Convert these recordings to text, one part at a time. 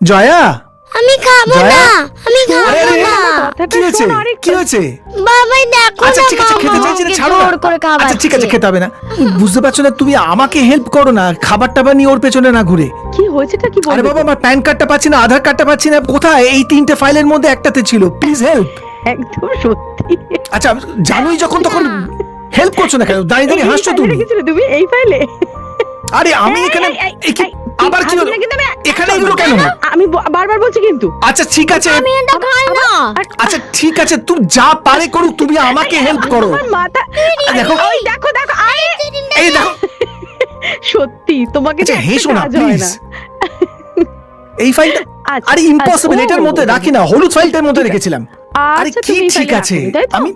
জয়া, আমি খাবো না, আমি খাবো না। কি হয়েছে? কি হয়েছে? বাবাই দেখো আচ্ছা না, ঠিক আছে, খেতে চাইছি না, ছাড়ো না। জোর করে খাওয়াচ্ছে। আচ্ছা ঠিক আছে, খেতে হবে না। বুঝতে পারছো না তুমি? আমাকে হেল্প করো না, খাবার টাবার নিয়ে ওর পেছনে না ঘুরে। কি হয়েছেটা কি আরে বলবে? বাবা, আমার প্যান কার্ডটা পাচ্ছি না, আধার কার্ডটা পাচ্ছি না, কোথায়? এই 3টে ফাইলের মধ্যে একটাতে ছিল, প্লিজ হেল্প। একদম সত্যি। আচ্ছা জানোই যখন তখন হেল্প করছো না কেন? দাঁড়িয়ে দাঁড়িয়ে হাসছো তুমি। রেখেছিলে তুমি এই ফাইলে? আরে আমি এখানে আবার কি হলো? এখানে এগুলো কেন? আমি বারবার বলছি কিন্তু। আচ্ছা ঠিক আছে, আমি এটা খাই না। আচ্ছা ঠিক আছে, তুমি যা পারে করুক, তুমি আমাকে হেল্প করো। আমার মাথা দেখো। ওই দেখো দেখো, আরে এই দেখো, সত্যি তোমাকে আচ্ছা যে হেসো না কাজ হয় প্লিজ। এই ফাইলটা আচ্ছা, আরে ইম্পসিবল, আচ্ছা, এটার মধ্যে রাখি না, হলুদ ফাইলটার মধ্যে রেখেছিলাম। আরে আচ্ছা, কি তুমি এই ঠিক ফাইলে আছে, রাখোনি, তাই তো? আমি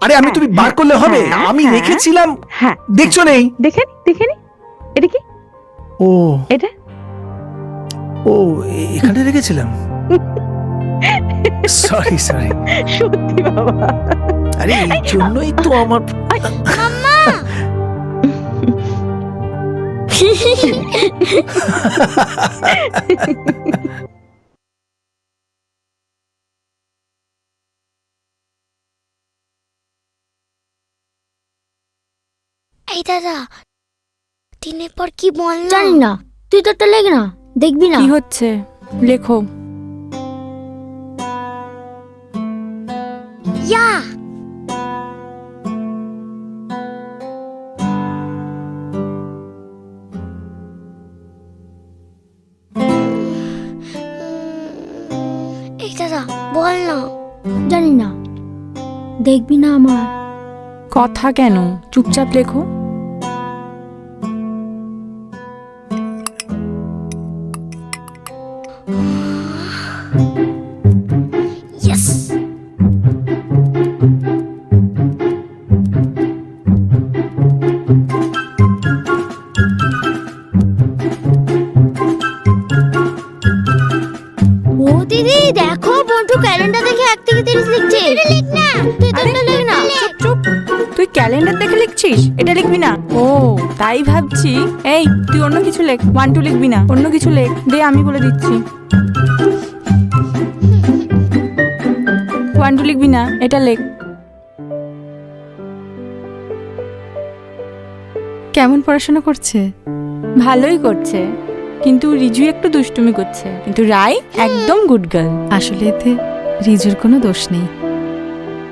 আরে আমি তুমি বার করলে হবে? হ্যাঁ, আমি হ্যাঁ, রেখেছিলাম, হ্যাঁ দেখছো নেই? দেখে নি এটা কি? ও এটা ও এখানে রেখেছিলাম, সরি সরি। সত্যি বাবা। আরে এই জন্যই তো আমার মাম্মা। এই দাদা, দিনের পর কি বল? জানি না, তুই তো একটা লেখ না, দেখবি না? কি হচ্ছে? লেখো। ইয়া এই দাদা বল না। জানি না, দেখবি না আমার? কথা কেন, চুপচাপ লেখো। ইয়েস। ও দিদি দেখো, বন্ধু ক্যালেন্ডার দেখে 1 থেকে 30 লিখছে। এটা লিখ না, তুই তো এটা লিখ না। চুপ চুপ, তুই ক্যালেন্ডার দেখে লিখছিস? এটা লিখবি না? ও তাই ভাবছি। এই তুই অন্য কিছু লেখ, 1 2 লিখবি না, অন্য কিছু লেখ। দে আমি বলে দিচ্ছি। 1 2 লিখবি না, এটা লেখ। কেমন পড়াশোনা করছে? ভালোই করছে, কিন্তু রিজু একটু দুষ্টুমি করছে, কিন্তু রাই একদম গুড গার্ল। আসলে এতে রিজুর কোনো দোষ নেই।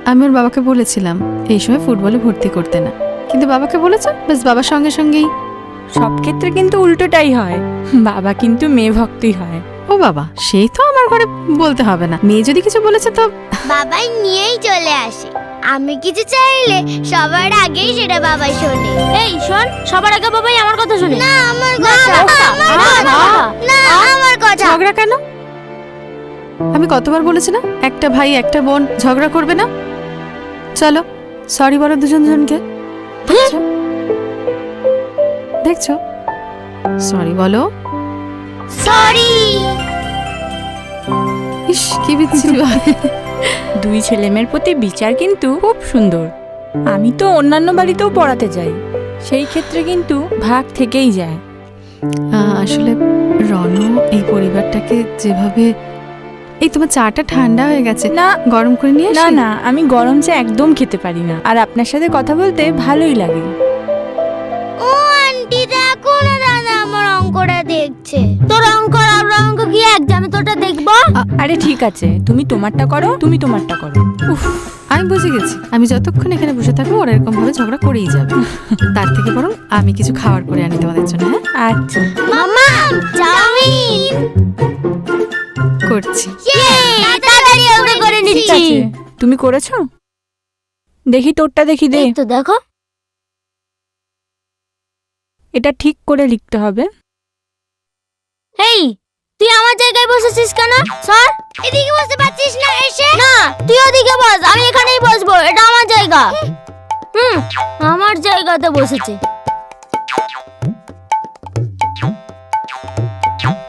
আমি ওর বাবাকে বলেছিলাম এই সময় ফুটবলে ভর্তি করতে না, কিন্তু বাবাকে বলেছে, বেশ বাবার সঙ্গে সঙ্গেই। সব ক্ষেত্রে কিন্তু উল্টোটাই হয়, বাবা কিন্তু মেয়ে ভক্তই হয়। ও বাবা, সেই তো আমার ঘরে বলতে হবে না, মেয়ে যদি কিছু বলেছে তো বাবাই নিয়েই চলে আসে। আমি কিছু চাইলে সবার আগেই সেটা বাবাই শোনে। এই শোন, সবার আগে বাবাই আমার কথা শোনে। না আমার কথা, আমার কথা, না আমার কথা। ঝগড়া কেন? আমি কতবার বলেছি না, একটা ভাই একটা বোন ঝগড়া করবে না? চলো সরি বলো দুজন জনকে। দেখছো, সরি বলো। সরি। ইস কি বিচ্ছিরি ভাবে। দুই ছেলেমেয়ের প্রতি বিচার কিন্তু খুব সুন্দর। আমি তো অন্যান্য বাড়িতেও পড়াতে যাই, সেই ক্ষেত্রে কিন্তু ভাগ থেকেই যায়। আসলে রনু এই পরিবারটাকে যেভাবে, এই তোমার চাটা ঠান্ডা হয়ে গেছে, না গরম করে নিয়ে না আসি? না, আমি গরম চা একদম খেতে পারি না, আর আপনার সাথে কথা বলতে ভালোই লাগে। ও আন্টি দেখো না, দাদা আমার অঙ্কটা দেখছে। তোর অঙ্ক আর অঙ্ক কি একদম তোরটা দেখবো? আরে ঠিক আছে, তুমি তোমারটা করো, তুমি তোমারটা করো। উফ, আমি বুঝে গেছি, আমি যতক্ষণ এখানে বসে থাকবো ওরা এরকম ভাবে ঝগড়া করেই যাবে। তার থেকে বরং আমি কিছু খাবার করে আনি তোমাদের জন্য। হ্যাঁ আচ্ছা মামা চাউমিন করছি। তাড়াতাড়ি আমরা করে ঠিক নিচ্ছি। আছে, তুমি করেছো? দেখি তোরটা, দেখি দে। এই তো দেখো। এটা ঠিক করে লিখতে হবে। এই তুই আমার জায়গায় বসেছিস কেন? স্যার এদিকে বসতে পারছিস না এসে? না তুই ওদিকে বস, আমি এখানেই বসবো, এটা আমার জায়গা। আমার জায়গাতে বসেছে।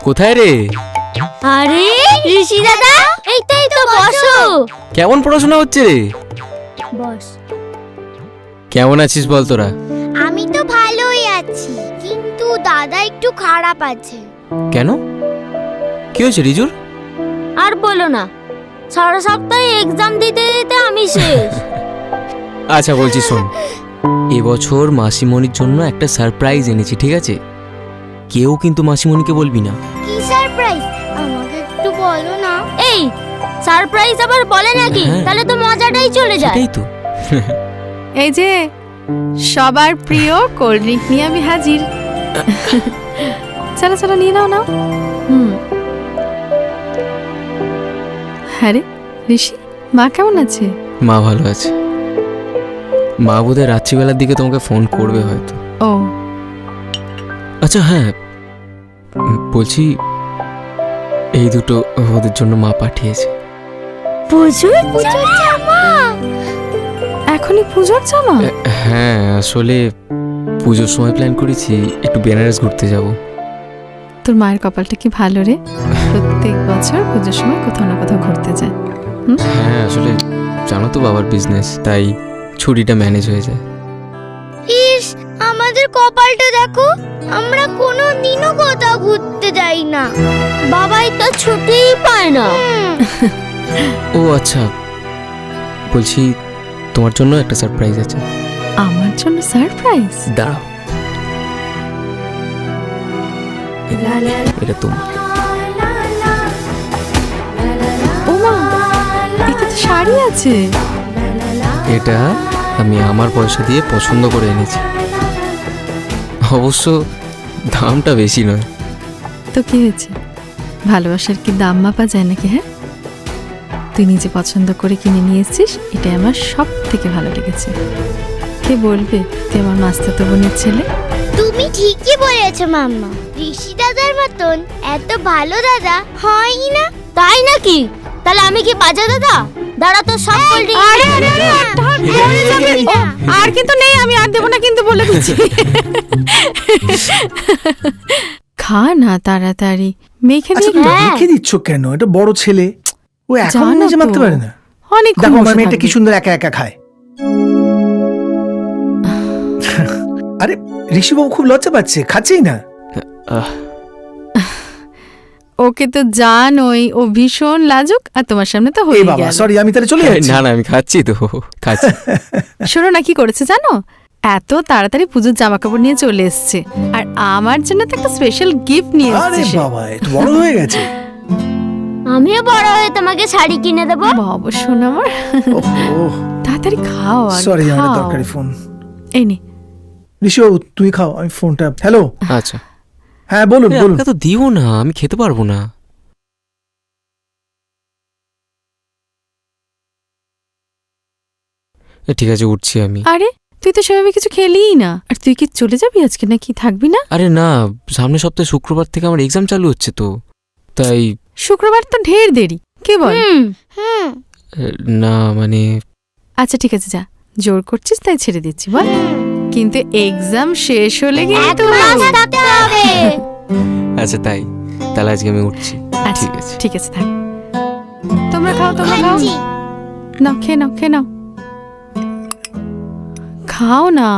কোথায় রে? আরে ঋষি দাদা, এই তো বসো। কেমন পড়াশোনা হচ্ছে রে? বস। কেমন আছিস বল তোরা? আমি তো ভালোই আছি, কিন্তু দাদা একটু খারাপ আছে। কেন? কি হয়েছে রিজুর? আর বলো না, সারা সপ্তাহে এক্সাম দিতে দিতে আমি শেষ। আচ্ছা বলছি শোন, এবছর মাসিমণির জন্য একটা সারপ্রাইজ এনেছি, ঠিক আছে? কেউ কিন্তু মাসিমণিকে বলবি না। কি সারপ্রাইজ? আমাকে একটু বলো না। এই সারপ্রাইজ আবার বলে নাকি? হ্যাঁ। তাহলে তো মজাটাই চলে যায়। সেটাই তো। এই যে সবার প্রিয় কোল্ড ড্রিঙ্ক নিয়ে আমি হাজির। চলো চলো নিয়ে নাও নাও। হ্যাঁ রে ঋষি, মা কেমন আছে? মা ভালো আছে। মা বোধহয় রাত্রিবেলার দিকে তোমাকে ফোন করবে হয়তো। ও আচ্ছা হ্যাঁ, বলছি এই দুটো ওদের জন্য মা পাঠিয়েছে। পুজোর জামা? এখনই পুজোর জামা? হ্যাঁ, আসলে পুজোর সময় প্ল্যান করেছি একটু বেনারস ঘুরতে যাব। তোর মায়ের কপালটা কি ভালো রে, প্রত্যেক বছর পুজোর সময় কোথাও না কোথাও ঘুরতে যায়। হ্যাঁ, আসলে জানো তো বাবার বিজনেস, তাই ছুটিটা ম্যানেজ হয়ে যায়। ইস, আমাদের কপালটা দেখো, আমরা কোনো দিনও কোথাও ঘুরতে যাই না। বাবাই তো ছুটিই পায় না। ও আচ্ছা, বলছি তোমার জন্য একটা সারপ্রাইজ আছে। আমার জন্য সারপ্রাইজ? দাঁড়াও, এটা তোমার। ও মা, এতে তো শাড়ি আছে। এটা আমি আমার পয়সা দিয়ে পছন্দ করে এনেছি, অবশ্য দামটা বেশি নয়। তো কি হয়েছে, ভালোবাসার কি দাম মাপা যায় নাকি? হ্যাঁ, তুই নিজে পছন্দ করে কিনে নিয়ে এসেছিস, এটাই আমার সব থেকে ভালো লেগেছে। কে বলবে তুই আমার মাস্তাতো বোনের ছেলে? তুমি ঠিকই বলেছো মাম্মা, ঋষি দাদার মতন এত ভালো দাদা হয় না। তাই নাকি? তাহলে আমি কি বাজে দাদা? দাঁড়া তো সব বললি। আর কিন্তু নেই, আমি আর দেবো না কিন্তু, বলে দিচ্ছি। খা না তাড়াতাড়ি, মেখে আচ্ছা দিয়ে তুমি হ্যাঁ। রেখে দিচ্ছ কেন? এটা বড় ছেলে, ও এখন জানো নিজে তো। মাখতে পারে না। অনেক দেখো আমার মেয়েটা কি সুন্দর একা একা খায়। আরে ঋষিবাবু খুব লজ্জা পাচ্ছে, খাচ্ছেই না। আহ, ওকে তো জানোই, ও ভীষণ লাজুক, আর তোমার সামনে তো এই হয়ে বাবা গেল। সরি, আমি তাহলে চলে যাচ্ছি। না না, আমি খাচ্ছি তো, খাচ্ছি। শোনো না কি করেছে জানো, এত তাড়াতাড়ি পুজোর জামা কাপড় নিয়ে চলে এসেছে, আর আমার জন্য তো একটা স্পেশাল গিফট নিয়ে আরে এসেছে। বাবা, একটু বড় হয়ে গেছে। আমিও বড় হয়ে তোমাকে শাড়ি কিনে দেবো। বাবা শোনো আমার, ওহো, তাড়াতাড়ি খাও আর সরি আমার খাও। দরকারি ফোন। এই নে। ঋষিবাবু তুই খাও, আমি ফোনটা। হ্যালো, আচ্ছা, হ্যাঁ বলুন বলুন। তো দিও না, আমি খেতে পারবো না। ঠিক আছে, উঠছি আমি। আরে তুই তো সেভাবে কিছু খেলিই না, আর তুই কি চলে যাবি আজকে নাকি থাকবি না? আরে না, সামনের সপ্তাহে শুক্রবার থেকে আমার এক্সাম চালু হচ্ছে তো, তাই। শুক্রবার তো ঢের দেরি, কি বল? না মানে, আচ্ছা ঠিক আছে, যা, জোর করছিস তাই ছেড়ে দিচ্ছি, বল। কিন্তু এক্সাম শেষ হলে কিন্তু আচ্ছা তাই, তাহলে আজকে আমি উঠছি। আচ্ছা, ঠিক আছে। ঠিক আছে থাক। তোমরা খাও, তোমরা খাও। নাও খেয়ে নাও, খেয়ে নাও, খাও না।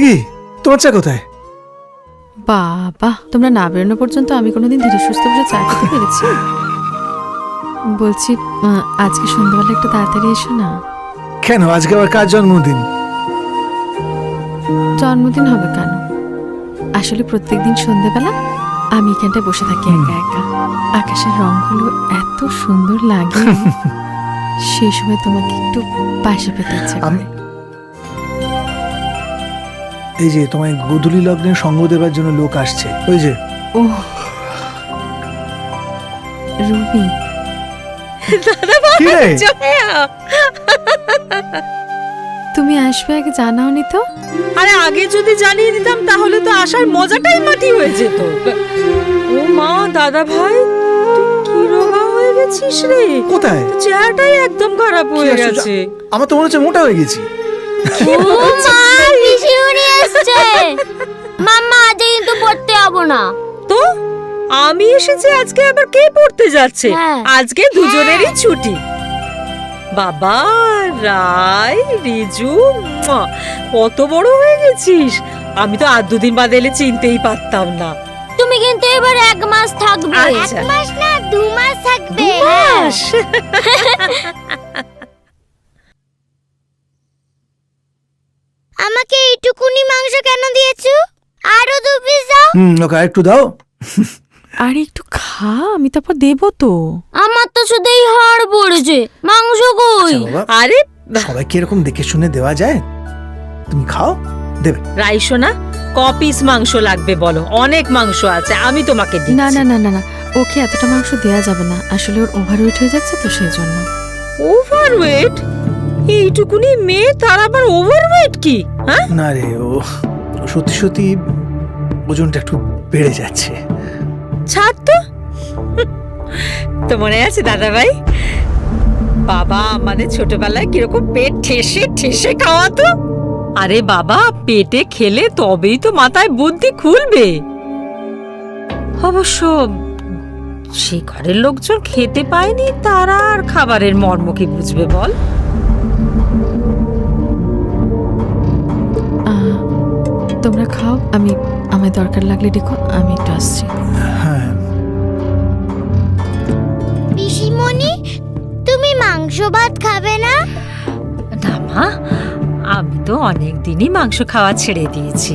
কি তোমার চা কোথায়? বাবা, তোমরা না বেরোনো পর্যন্ত আমি কোনোদিন ধীরে সুস্থ বসে চা খেতে পেরেছি? বলছি আজকে সন্ধ্যাবেলা একটু তাড়াতাড়ি এসো না। কেন, আজকে আবার কার জন্মদিন? জন্মদিন হবে কেন, আসলে প্রত্যেকদিন সন্ধ্যাবেলা আমি এখানটায় বসে থাকি একা একা, আকাশের রংগুলো এত সুন্দর লাগে, সেই সময় তোমাকে একটু পাশে পেতে ইচ্ছা করে। এই যে তোমায় গোধূলি লগ্নে সঙ্গ দেবার জন্য লোক আসছে, ওই যে। ও রুবি। কি রে? তুমি আসবে আগে জানাওনি তো? আরে আগে যদি জানিয়ে দিতাম তাহলে তো আসার মজাটাই মাটি হয়ে যেত। ও মা, দাদা ভাই, তুই কি রোগা হয়ে গেছিস রে? কোথায়? চেহারাটাই একদম খারাপ হয়ে কি আশ্চর্য! গেছে। আমার তো মনে হচ্ছে মোটা হয়ে গেছি। ও মা, পিসিমণি এসছে। মাম্মা আজ কিন্তু পড়তে যাবো না। তো আমি এসেছি, আজকে আবার কে পড়তে যাচ্ছে? হ্যাঁ। আজকে দুজনেরই ছুটি। বাবা, রাই, রিজু, মুয়া, কত বড় হয়ে গেছিস। আমি তো আর দুদিন বাদ এলে চিনতেই পারতাম না। তুমি কিন্তু এবার 1 মাস থাকবে। আচ্ছা। 1 মাস না, 2 মাস থাকবে। বাস। আমাকে এইটুকুনি মাংস কেন দিয়েছো? আরো 2 পিস দাও। ওকে একটু দাও। আরে একটু খা, আমি তারপর দেবো তো। আমার তো শুধুই হাড় পড়েছে, মাংস কই? আচ্ছা বাবা, আরে সবাইকে এরকম দেখে শুনে দেওয়া যায়? তুমি খাও, দেবে। রাইসোনা, ক পিস মাংস লাগবে বলো? অনেক মাংস আছে, আমি তোমাকে দিচ্ছি। না না না না না, ওকে এতটা মাংস দেওয়া যাবে না, আসলে ওর ওভারওয়েট হয়ে যাচ্ছে তো সেই জন্য। ওভারওয়েট? এইটুকুনি মেয়ে, তার আবার ওভারওয়েট কি? হ্যাঁ, না রে, ও সত্যি সত্যি ওজনটা একটু বেড়ে যাচ্ছে। ছাড় তো। তো মনে আছে দাদা ভাই, বাবা আমাদের ছোটবেলায় কিরকম পেট ঠেসে ঠেসে খাওয়াতো? আরে বাবা, পেটে খেলে তবেই তো মাথায় বুদ্ধি খুলবে। অবশ্য সে ঘরের লোকজন খেতে পায়নি, তারা আর খাবারের মর্ম কি বুঝবে বল? তোমরা খাও, আমার দরকার লাগলে দেখো, আমি একটু আসছি। হ্যাঁ, পিসিমণি, তুমি মাংস ভাত খাবে না? না মা, আমি তো অনেক দিনই মাংস খাওয়া ছেড়ে দিয়েছি।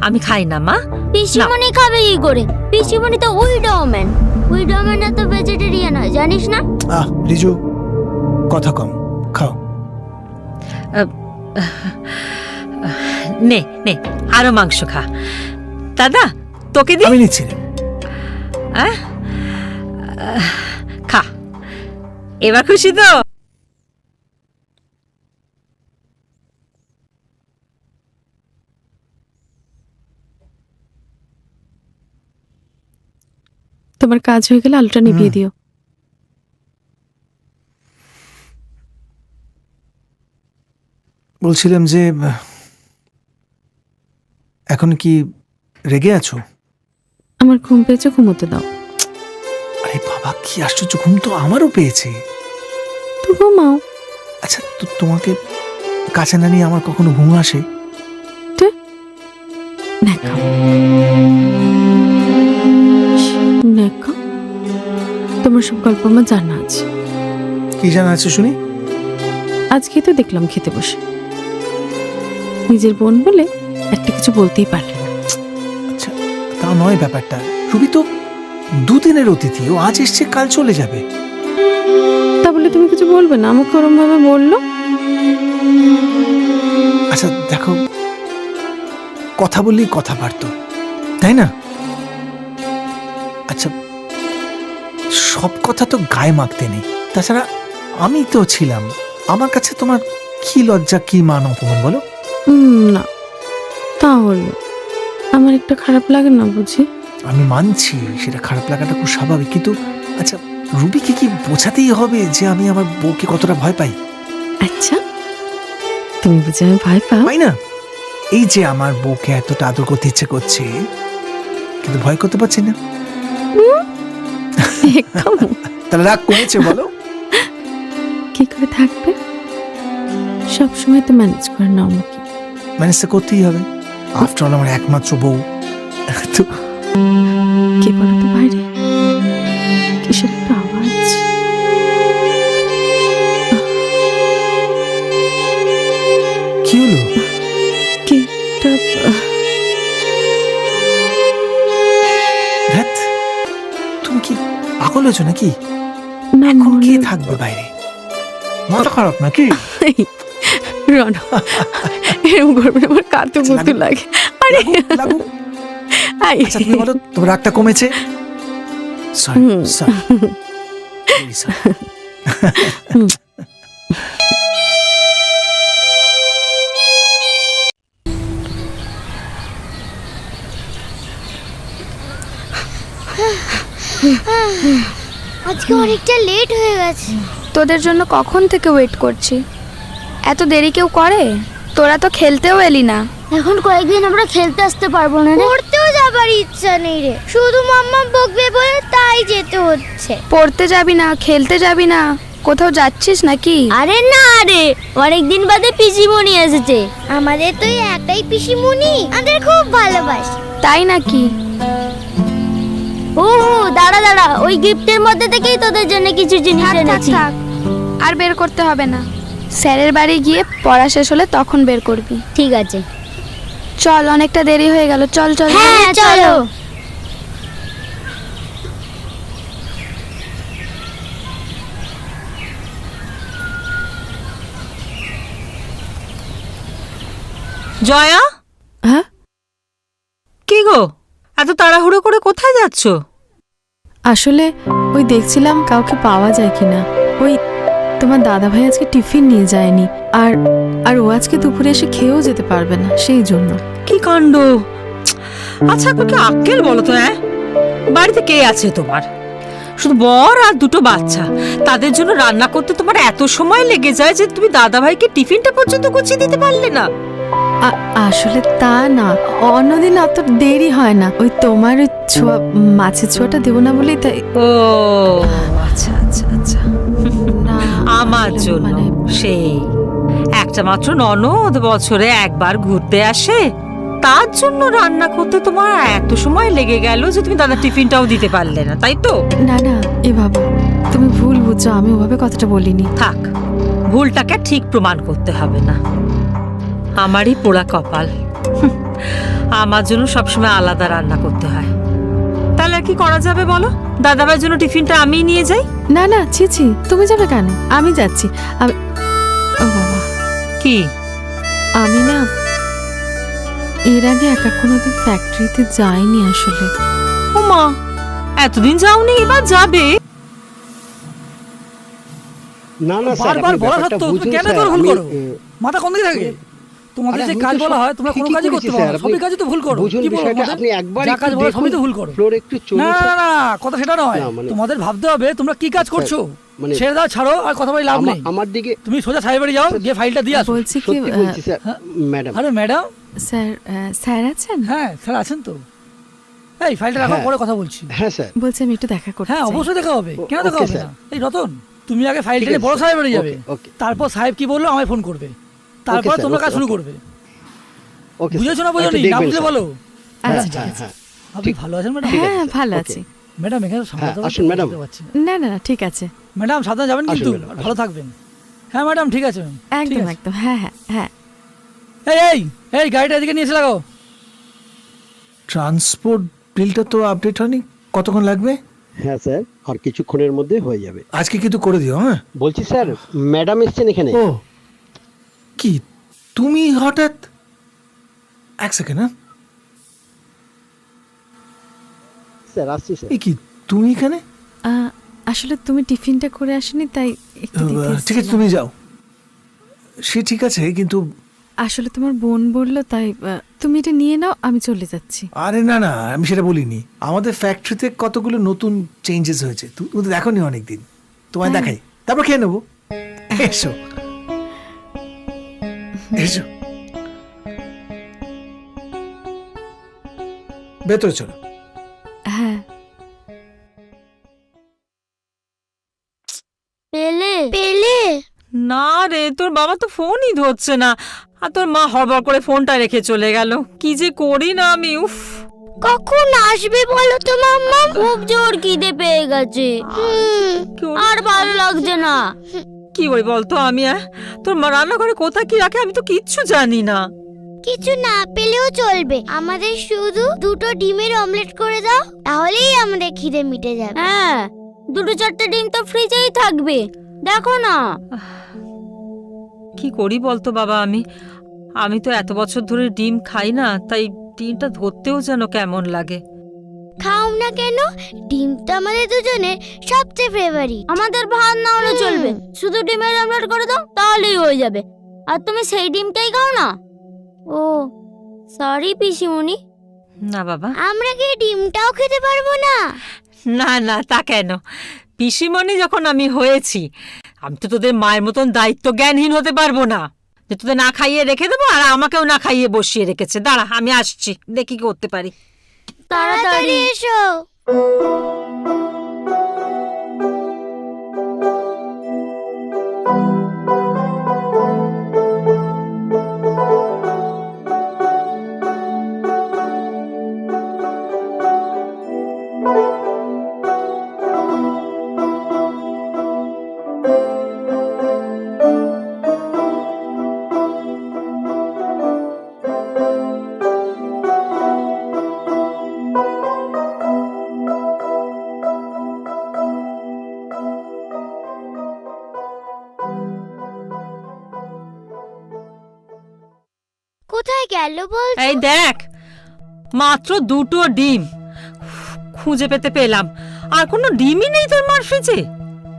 আমি খাই না মা। পিসিমণি খাবে কি করে? পিসিমণি তো উইডোম্যান। উইডোম্যানরা তো ভেজিটেরিয়ান হয়, জানিস না? রিজু, কথা কম, খাও। নে নে, আরো মাংস খা। দাদা, তোকে দি। আমি নিচ্ছি রে। খা, এবার খুশি তো? তোমার কাজ হয়ে গেলে আলুটা নিভিয়ে দিও। বলছিলাম যে এখন কি রেগে আছো? আমার ঘুম পেয়েছে, ঘুমোতে দাও। আরে বাবা, কি আশ্চর্য, ঘুম তো আমারও পেয়েছে। তো ঘুমাও। আচ্ছা, তোমাকে কাছে না নিয়ে আমার কখনো ঘুম আসে? নেকাও নেকাও, তোমার সব গল্প আমার জানা আছে। কি জানা আছে শুনি? আজকে তো দেখলাম খেতে বসে, নিজের বোন বলে একটা কিছু বলতেই পারলে না। আচ্ছা, তা নয় ব্যাপারটা। রুবি তো 2 দিনের অতিথি, ও আজ এসছে, কাল চলে যাবে। তা বলে তুমি কিছু বলবে না? আমাকে ওরম ভাবে বললো। আচ্ছা দেখো, কথা বললেই কথা পারতো, তাই না? আচ্ছা, সব কথা তো গায়ে মাখতে নেই। তাছাড়া আমি তো ছিলাম, আমার কাছে তোমার কি লজ্জা, কি মান অপমান বলো? না, তাহলে আমার একটা খারাপ লাগে না বুঝি? আমি মানছি সেটা খারাপ লাগাটা খুব স্বাভাবিক, কিন্তু আচ্ছা, রুবিকে কি বোঝাতেই হবে যে আমি আমার বউকে কতটা ভয় পাই? আচ্ছা, তুমি বুঝি আমি ভয় পাও? পাই না? এই যে আমার বউকে এতটা আদর করতে ইচ্ছে করছে, কিন্তু ভয় করতে পারছি না। একদম। তাহলে রাগ কমেছে বলো? কি করে থাকবে? সবসময় তো ম্যানেজ করে না আমাকে। ম্যানেজ তো করতেই হবে, আফটার অল আমার একমাত্র বউ। তো কে বলো তো বাইরে? কিসের একটা আওয়াজ? কি হলো? কি একটা ধ্যাৎ, তুমি কি পাগল হয়েছো নাকি? না, এখন কে মনে থাকবে বাইরে? মাথা খারাপ নাকি? রন, এরকম করবে না, আমার কাতু কুতু লাগে। আরে লাগুক। আই, আচ্ছা তুমি বলো, তোমার রাগটা কমেছে? সরি সরি সরি আজকে অনেকটা লেট হয়ে গেছে। তোদের জন্য কখন থেকে ওয়েট করছি, এত দেরি কেউ করে? তোরা তো খেলতেও এলি না। এখন কয়েকদিন আমরা খেলতে আসতে পারবো না, পড়তেও যাবার ইচ্ছা নেই রে, শুধু মাম্মা বকবে বলে তাই যেতে হচ্ছে। পড়তে যাবি না, খেলতে যাবি না, কোথাও যাচ্ছিস নাকি? আরে না রে, অনেকদিন বাদে পিসিমণি এসেছে। আমাদের তো এই একটাই পিসিমণি, আমাদের খুব ভালোবাসে। তাই নাকি? ও দাঁড়া দাঁড়া, ওই গিফটের মধ্যে থেকেই তোদের জন্য কিছু জিনিস থাক থাক এনেছি। থাক, আর বের করতে হবে না। স্যারের বাড়ি গিয়ে পড়া শেষ হলে তখন বের করবি। ঠিক আছে, চল, অনেকটা দেরি হয়ে গেল, চল চল। হ্যাঁ চলো। জয়া, হ্যাঁ, কি গো এত তাড়াহুড়ো করে কোথায় যাচ্ছ? আসলে ওই দেখছিলাম কাউকে পাওয়া যায় কিনা। ওই তোমার দাদা ভাই আজকে টিফিন নিয়ে যায়নি, আর আর ও আজকে দুপুরে এসে খেয়েও যেতে পারবে না, সেই জন্য। কি কাণ্ড! আচ্ছা একবার কি আক্কেল বলো তো, বাড়িতে কে আছে তোমার? শুধু বর আর দুটো বাচ্চা, তাদের জন্য রান্না করতে তোমার এত সময় লেগে যায় যে তুমি দাদা ভাইকে টিফিনটা পর্যন্ত গুছিয়ে দিতে পারলে না। আসলে তা না, অন্যদিন অত দেরি হয় না। ওই তোমার ওই ছোঁয়া, মাছের ছোঁয়াটা দেবো না বলেই তাই। ও আচ্ছা আচ্ছা আচ্ছা, না, আমার আসলে জন্য মানে সেই একটা মাত্র ননদ বছরে একবার ঘুরতে আসে, তার জন্য রান্না করতে তোমার এত সময় লেগে গেল যে তুমি দাদা টিফিনটাও দিতে পারলে না, তাই তো? না না, এ বাবা তুমি ভুল বুঝছো, আমি ওভাবে কথাটা বলিনি। থাক, ভুলটাকে ঠিক প্রমাণ করতে হবে না। আমারই পোড়া কপাল, আমার জন্য সবসময় আলাদা রান্না করতে হয়। তাহলে আর কি করা যাবে বলো? দাদাভাইয়ের জন্য টিফিনটা আমি নিয়ে যাই। না না, ছি ছি, তুমি যাবে কেন? আমি যাচ্ছি। আমি, ও বাবা, কি? আমি না এর আগে একা কোনোদিন ফ্যাক্টরিতে যাইনি আসলে। ও মা, এতদিন যাওনি, এবার যাবে? না না স্যার, বারবার আপনি বলা ব্যাপারটা সত্ত্বেও তুমি বুঝুন কেন স্যার, তোর ভুল আমি, করো? মাথা কোন দিকে থাকে? তোমাদের আরে যে আমি কাজ তো বলা সব হয় তোমরা কোনো ঠিকই কাজই করেছি করতে স্যার, পারো না, আপনি সবই কাজই তো ভুল করো। বুঝুন কি বলো বিষয়টা, তোমাদের? আপনি একবার যা একটু কাজ বলো সবই তো দেখুন, ভুল করো। ফ্লোর একটু না চলেছে। না না, কথা সেটা নয়। না, মানে- তোমাদের ভাবতে হবে তোমরা কি কাজ করছো। মানে- ছেড়ে দাও, ছাড়ো, আর কথা বলে লাভ নেই। আমার দিকে তুমি সোজা সাহেব বাড়ি যাও, গিয়ে ফাইলটা দিয়ে আসো। বলছি কি, সত্যি বলছি স্যার, ম্যাডাম। আরে ম্যাডাম, স্যার, স্যার আছেন? হ্যাঁ স্যার আছেন তো। এই ফাইলটা রাখো, হ্যাঁ। পরে কথা বলছি। হ্যাঁ স্যার, বলছি আমি একটু দেখা করতে হ্যাঁ চাই। অবশ্যই দেখা হবে, কেন দেখা ওকে, হবে স্যার। না? এই রতন, তুমি আগে ফাইলটা ঠিক নিয়ে আছে, বড় স্যার। সাহেব বাড়ি যাবে, ওকে, ওকে। তারপর সাহেব কি বললো আমায় ফোন করবে, তারপর স্যার, তোমরা ওকে, কাজ শুরু ওকে। করবে। ওকে বুঝেছো না স্যার, বোঝোনি? একটু না দেখবেন বুঝলে স্যার। বলো। হ্যাঁ, আচ্ছা, ঠিক হ্যাঁ, আছে। হ্যাঁ। আপনি ভালো আছেন ম্যাডাম? ঠিক আছে, হ্যাঁ, স্যার, ভালো ওকে। আছি। ম্যাডাম এখানে হ্যাঁ, সামলাতে আসুন ম্যাডাম। পারছি না। না না না, ঠিক আছে, ম্যাডাম সাবধানে যাবেন আসুন কিন্তু, ম্যাডাম, আসুন। ভালো থাকবেন। হ্যাঁ ম্যাডাম ঠিক আছে ম্যাম, ঠিক একদম আছে। একদম, হ্যাঁ হ্যাঁ হ্যাঁ। এই এই এই গাড়িটা এদিকে নিয়ে এসে লাগাও। ট্রান্সপোর্ট বিলটা তো আপডেট হয়নি, কতক্ষণ লাগবে? হ্যাঁ স্যার, আর কিছুক্ষণের মধ্যে হয়ে যাবে। আজকে কিন্তু করে দিও। হ্যাঁ, বলছি স্যার, ম্যাডাম এসছেন এখানে। ও কি তুমি হঠাৎ? এক সেকেন্ড। হ্যাঁ, স্যার আসছি স্যার। এই কি তুমি এখানে? আসলে তুমি টিফিনটা করে আসনি তাই একটু দিতে ঠিক আছে, এসেছিলাম। তুমি যাও। সে ঠিক আছে, কিন্তু আসলে তোমার বোন বললো তাই তুমি এটা নিয়ে নাও, আমি চলে যাচ্ছি। আরে না না, আমি সেটা বলিনি। আমাদের ফ্যাক্টরিতে কতগুলো নতুন চেঞ্জেস হয়েছে, তুমি তো দেখোনি অনেকদিন। তোমায় হ্যাঁ। দেখাই, তারপর খেয়ে নেবো। এসো এসো, ভেতরে চলো। হ্যাঁ, পেলে পেলে না রে, তোর বাবা তো ফোনই ধরছে না, আর তোর মা হড়বড় করে ফোনটা রেখে চলে গেল। কি যে করি না আমি, উফ। কখন আসবে বলো তো মাম্মা? খুব জোর খিদে পেয়ে গেছে, আর ভালো লাগছে না। কি বলি বলতো আমি, তোর মা রান্নাঘরে কোথায় কি রাখে আমি তো কিচ্ছু জানি না। কিছু না পেলেও চলবে, আমাদের শুধু দুটো ডিমের অমলেট করে দাও, তাহলেই আমাদের খিদে মিটে যাবে। হ্যাঁ, দুটো চারটে ডিম তো ফ্রিজেই থাকবে, দেখো না। কি করি বলতো বাবা, আমি তো এত বছর ধরে ডিম খাই না, তাই ডিমটা ধরতেও যেন কেমন লাগে। খাও না কেন, ডিমটা আমাদের দুজনের সবচেয়ে ফেভারিট। আমাদের ভাত না হলে চলবে, শুধু ডিমের অমলেট করে দাও তাহলেই হয়ে যাবে। আর তুমি সেই ডিমটাই খাও না? ও সরি পিসিমণি। না বাবা, আমরা কি ডিমটাও খেতে পারবো না? না না, তা কেন? পিসিমণি যখন আমি হয়েছি, আমি তো তোদের মায়ের মতন দায়িত্ব জ্ঞানহীন হতে পারবো না যে তোদের না খাইয়ে রেখে দেবো আর আমাকেও না খাইয়ে বসিয়ে রেখেছে। দাঁড়া, আমি আসছি, দেখি কি করতে পারি। তাড়াতাড়ি এসো। কোথায় গেল বলছো? এই দেখ, মাত্র 2টো ডিম খুঁজে পেলাম, আর কোনো ডিমই নেই তোর মার ফ্রিজে।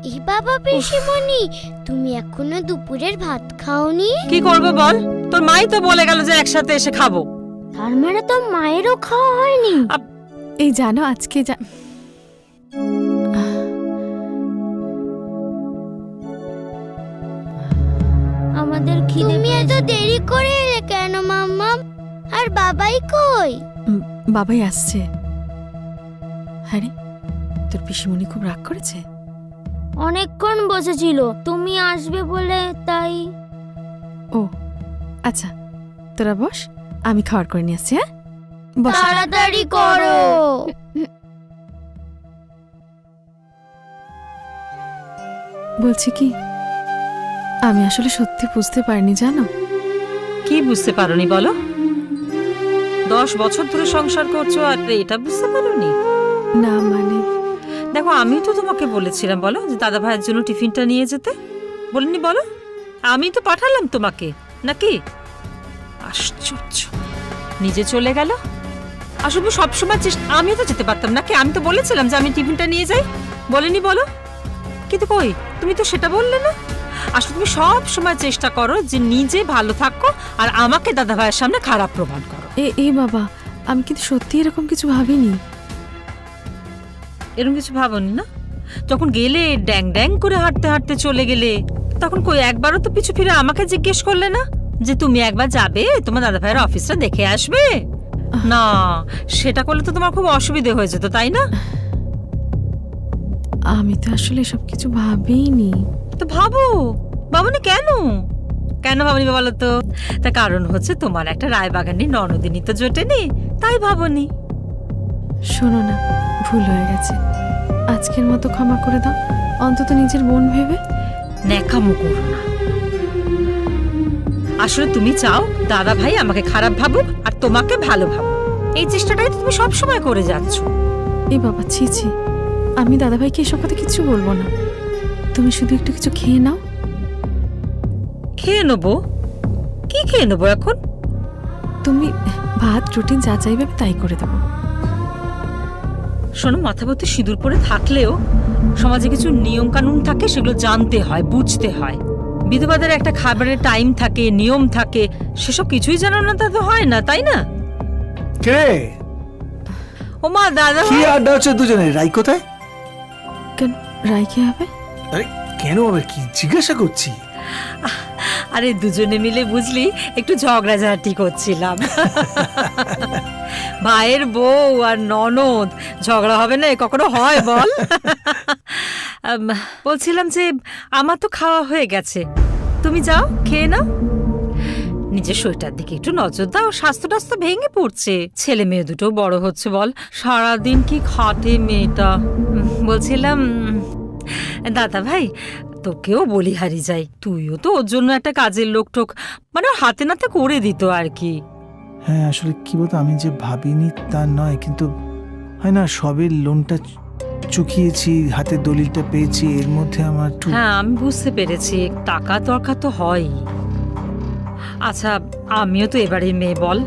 এই বাবা পিসিমণি, তুমি এখনো দুপুরের ভাত খাওনি? কি করবো বল, তোর মাই তো বলে গেল যে একসাথে এসে খাবো। তার মানে তো মায়েরও খাওয়া হয়নি। এই জানো আজকে আমাদের খিদে। তুমি এত দেরি করে এলে কেন মাম্মা? আর বাবাই কই? বাবাই আসছে। হ্যাঁ রে, তোর পিসিমণি খুব রাগ করেছে? অনেকক্ষণ বসেছিল তুমি আসবে বলে, তাই। ও আচ্ছা, তোরা বস, আমি খাবার করে নিয়ে আসছি। হ্যাঁ বস। তাড়াতাড়ি করো। বলছি কি, আমি আসলে সত্যি বুঝতে পারিনি জানো। কি বুঝতে পারোনি বলো? 10 বছর ধরে সংসার করছো আর এটা বুঝতে পারোনি? না মানে দেখো, আমি তো তোমাকে বলেছিলাম বলো যে দাদা ভাইয়ের জন্য টিফিনটা নিয়ে যেতে, বলিনি বলো? আমি তো পাঠালাম তোমাকে, নাকি? আশ্চর্য, নিজে চলে গেল। আসলে সবসময় আমি তো যেতে পারতাম নাকি? আমি তো বলেছিলাম যে আমি টিফিনটা নিয়ে যাই, বলিনি বলো? কিন্তু কই, তুমি তো সেটা বললে না। আসলে তুমি সব সময় চেষ্টা করো যে নিজে ভালো থাকো আর আমাকে দাদা ভাইয়ের সামনে খারাপ প্রমাণ করো। এ বাবা, আমি কিন্তু সত্যি এরকম কিছু ভাবিনি। এরকম কিছু ভাবনি না? যখন গেলে ড্যাং ড্যাং করে হাঁটতে হাঁটতে চলে গেলে, তখন কই একবারও তো পিছু ফিরে আমাকে জিজ্ঞেস করলে না যে তুমি একবার যাবে তোমার দাদা ভাইয়ের অফিসটা দেখে আসবে? না, সেটা করলে তো তোমার খুব অসুবিধে হয়ে যেত, তাই না? আমি তো আসলে সব কিছু ভাবিনি। তো ভাবনি কেন? কেন ভাবনি বলো তো? তার কারণ হচ্ছে তোমার একটা রায়বাগানি ননদিনী তো জোটেনি, তাই ভাবনি। শোনো না, ভুল হয়ে গেছে, আজকের মতো ক্ষমা করে দাও, অন্তত নিজের বোন ভেবে। ন্যাকামো করো না। আসলে তুমি চাও দাদা ভাই আমাকে খারাপ ভাবুক আর তোমাকে ভালো ভাবুক, এই চেষ্টাটাই তুমি সব সময় করে যাচ্ছ। এই বাবা, ছি ছি, আমি দাদাভাইকে এসব কথা কিছু বলবো না। তুমি শুধু একটু কিছু খেয়ে নাও। খেয়ে নেবো? কি খেয়ে নেবো এখন? তুমি ভাত রুটি যা চাইবে তাই করে দেবো। শোনো, মাথা ভর্তি সিঁদুর পরে থাকলেও সমাজে কিছু নিয়ম কানুন থাকে, সেগুলো জানতে হয়, বুঝতে হয়। বিধবাদের একটা খাবারের টাইম থাকে, নিয়ম থাকে, সেসব কিছুই জানো না, তা তো হয় না, তাই না? কে? ও মা, দাদা কি আড্ডা হচ্ছে দুজনে? রাই কোথায়? কেন রাই কি হবে? আরে কেন হবে, কি জিজ্ঞাসা করছি। আরে দুজনে মিলে বুঝলি একটু ঝগড়াঝাটি করছিলাম। ভাইয়ের বউ আর ননদ ঝগড়া হবে না, কখনো হয় বল? বলছিলাম যে আমার তো খাওয়া হয়ে গেছে, তুমি যাও খেয়ে নাও। নিজের শরীরটার দিকে একটু নজর দাও, স্বাস্থ্য টাস্থ্য ভেঙে পড়ছে। ছেলে মেয়ে দুটো বড় হচ্ছে বল, সারাদিন কি খাটে মেয়েটা। বলছিলাম দাদা ভাই, তোকেও বলি হারি যাই, তুইও তো ওর জন্য একটা কাজের লোক টোক মানে হাতে নাতে করে দিত আর কি। হ্যাঁ আসলে কি বলতো, আমি যে ভাবিনি তা নয়, কিন্তু হয় না, সবের লোনটা চুকিয়েছি, হাতে দলিলটা পেয়েছি, এর মধ্যে আমার হ্যাঁ আমি বুঝতে পেরেছি, টাকা দরকার তো হয়। আচ্ছা আমিও তো এবারে মেয়ে বল,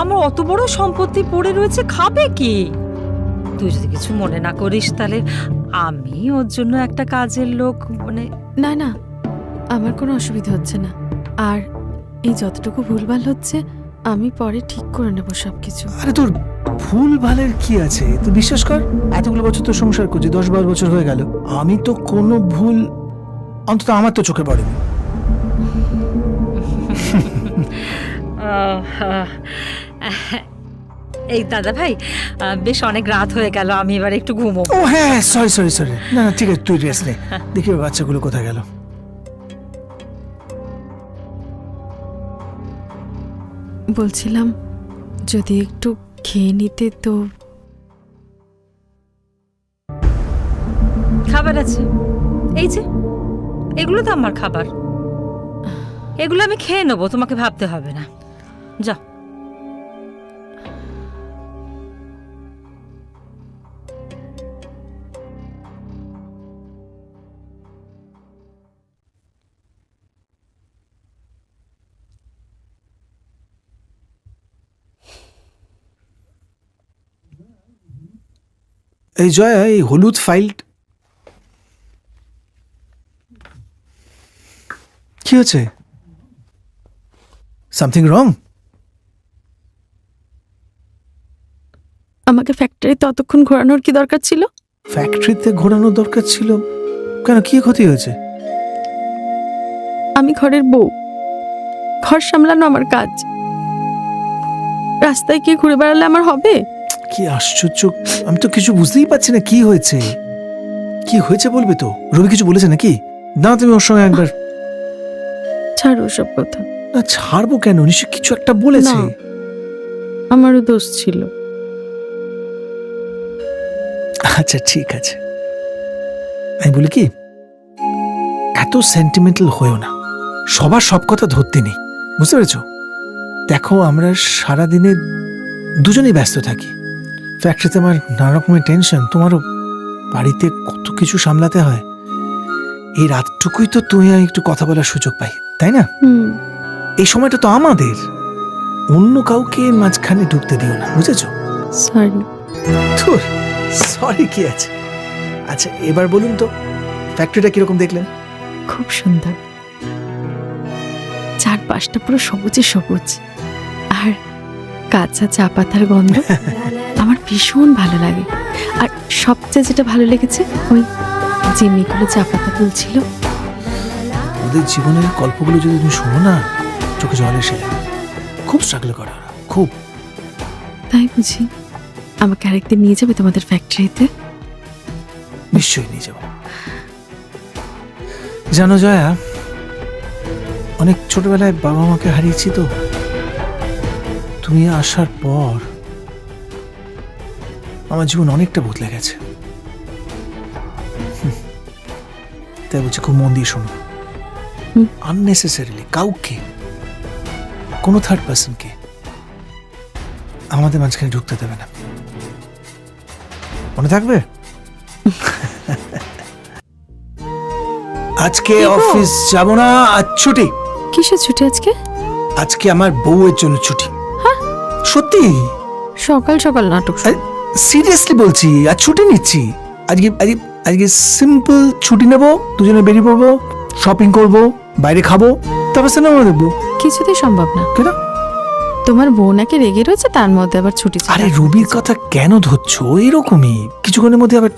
আমার অত বড় সম্পত্তি পড়ে রয়েছে, খাবে কি? তুই যদি কিছু মনে না করিস তাহলে আমি ওর জন্য একটা কাজের লোক মানে না না, আমার কোনো অসুবিধা হচ্ছে না। আর এই যতটুকু ভুলভাল হচ্ছে আমি পরে ঠিক করে নেবো সবকিছু। আরে তোর ভুল ভালের কি আছে? তুই বিশ্বাস কর, এতগুলো বছর তো সংসার করছি, 10-12 বছর হয়ে গেল, আমি তো কোনো ভুল অন্তত আমার তো চোখে পড়েনি। এই দাদা ভাই, বেশ অনেক রাত হয়ে গেল, আমি এবার একটু ঘুমোবো। ও হ্যাঁ, সরি না না, ঠিক আছে, তুই রেস্ট নে। দেখি ওর বাচ্চাগুলো কোথায় গেল। বলছিলাম যদি একটু খেয়ে নিতে তো। খাবার আছে, এই যে এগুলো তো আমার খাবার, এগুলো আমি খেয়ে নেবো, তোমাকে ভাবতে হবে না, যাও। এই জয়া, এই হলুদ ফাইল কি হচ্ছে? Something wrong? আমাকে ফ্যাক্টরিতে অতক্ষণ ঘোরানোর কি দরকার ছিল? ফ্যাক্টরিতে ঘোরানোর দরকার ছিল কেন? কি ক্ষতি হয়েছে? আমি ঘরের বউ, ঘর সামলানো আমার কাজ। রাস্তায় গিয়ে ঘুরে বেড়ালে আমার হবে? কি আশ্চর্য, আমি তো কিছু বুঝতেই পারছি না কি হয়েছে। কি হয়েছে বলবে তো? রবি কিছু বলেছে নাকি? না তুমি ওর সঙ্গে একবার। ছাড়ো সব কথা। না ছাড়বো কেন, নিশ্চয় কিছু একটা বলেছে। না, আমারও দোষ ছিল। আচ্ছা ঠিক আছে, আমি বলি কি, এত সেন্টিমেন্টাল হয়েও না, সবার সব কথা ধরতে নেই, বুঝতে পেরেছো? দেখো আমরা সারাদিনে দুজনেই ব্যস্ত থাকি, ফ্যাক্টরিতে আমার নানা রকমের টেনশন, তোমারও বাড়িতে কত কিছু সামলাতে হয়। এই রাতটুকুই তো তুমি আর একটু কথা বলার সুযোগ পাই, তাই না? এই সময়টা তো আমাদের, অন্য কাউকে মাঝখানে ঢুকতে দিও না, বুঝেছো? সরি। ধুর, সরি কি আছে? আচ্ছা এবার বলুন তো, ফ্যাক্টরিটা কিরকম দেখলেন? খুব সুন্দর, চারপাশটা পুরো সবুজে সবুজ, আর কাঁচা চা পাতার গন্ধ আমার ভীষণ ভালো লাগে। আর সবচেয়ে যেটা ভালো লেগেছে, ওই যে মেয়েগুলো চা পাতা তুলছিল, ওদের জীবনের গল্পগুলো যদি তুমি শোনো না, চোখে জল এসে যাবে। খুব স্ট্রাগল করে ওরা, খুব। তাই বুঝি? আমাকে আরেকদিন নিয়ে যাবে তোমাদের ফ্যাক্টরিতে? নিশ্চয়ই নিয়ে যাবো। জানো জয়া, অনেক ছোটবেলায় বাবা মাকে হারিয়েছি তো, তুমি আসার পর আমার জীবন অনেকটা বদলে গেছে। তাই বলছি খুব মন দিয়ে শোনো, আননেসেসারিলি কাউকে, কোনো থার্ড পার্সনকে আমাদের মাঝখানে ঢুকতে দেবে না, মনে থাকবে? আজকে অফিস যাব না, আজ ছুটি। কিসের ছুটি আজকে? আজকে আমার বউয়ের জন্য ছুটি। সত্যি? সকাল সকাল নাটক। সিরিয়াসলি বলছি, আজ ছুটি নিচ্ছি। আজকে আজকে আজকে সিম্পল ছুটি নেব, দুজনে বেরিয়ে পড়বো, শপিং করব, বাইরে খাবো, তারপর সিনেমা দেখবো। কিছুতেই সম্ভব না। কেন? তোমার বউ নাকি রেগে রয়েছে, তার মধ্যে আবার ছুটি। আরে রবির কথা কেন ধরছো? এরকমই কিছুক্ষণের মধ্যে আবার।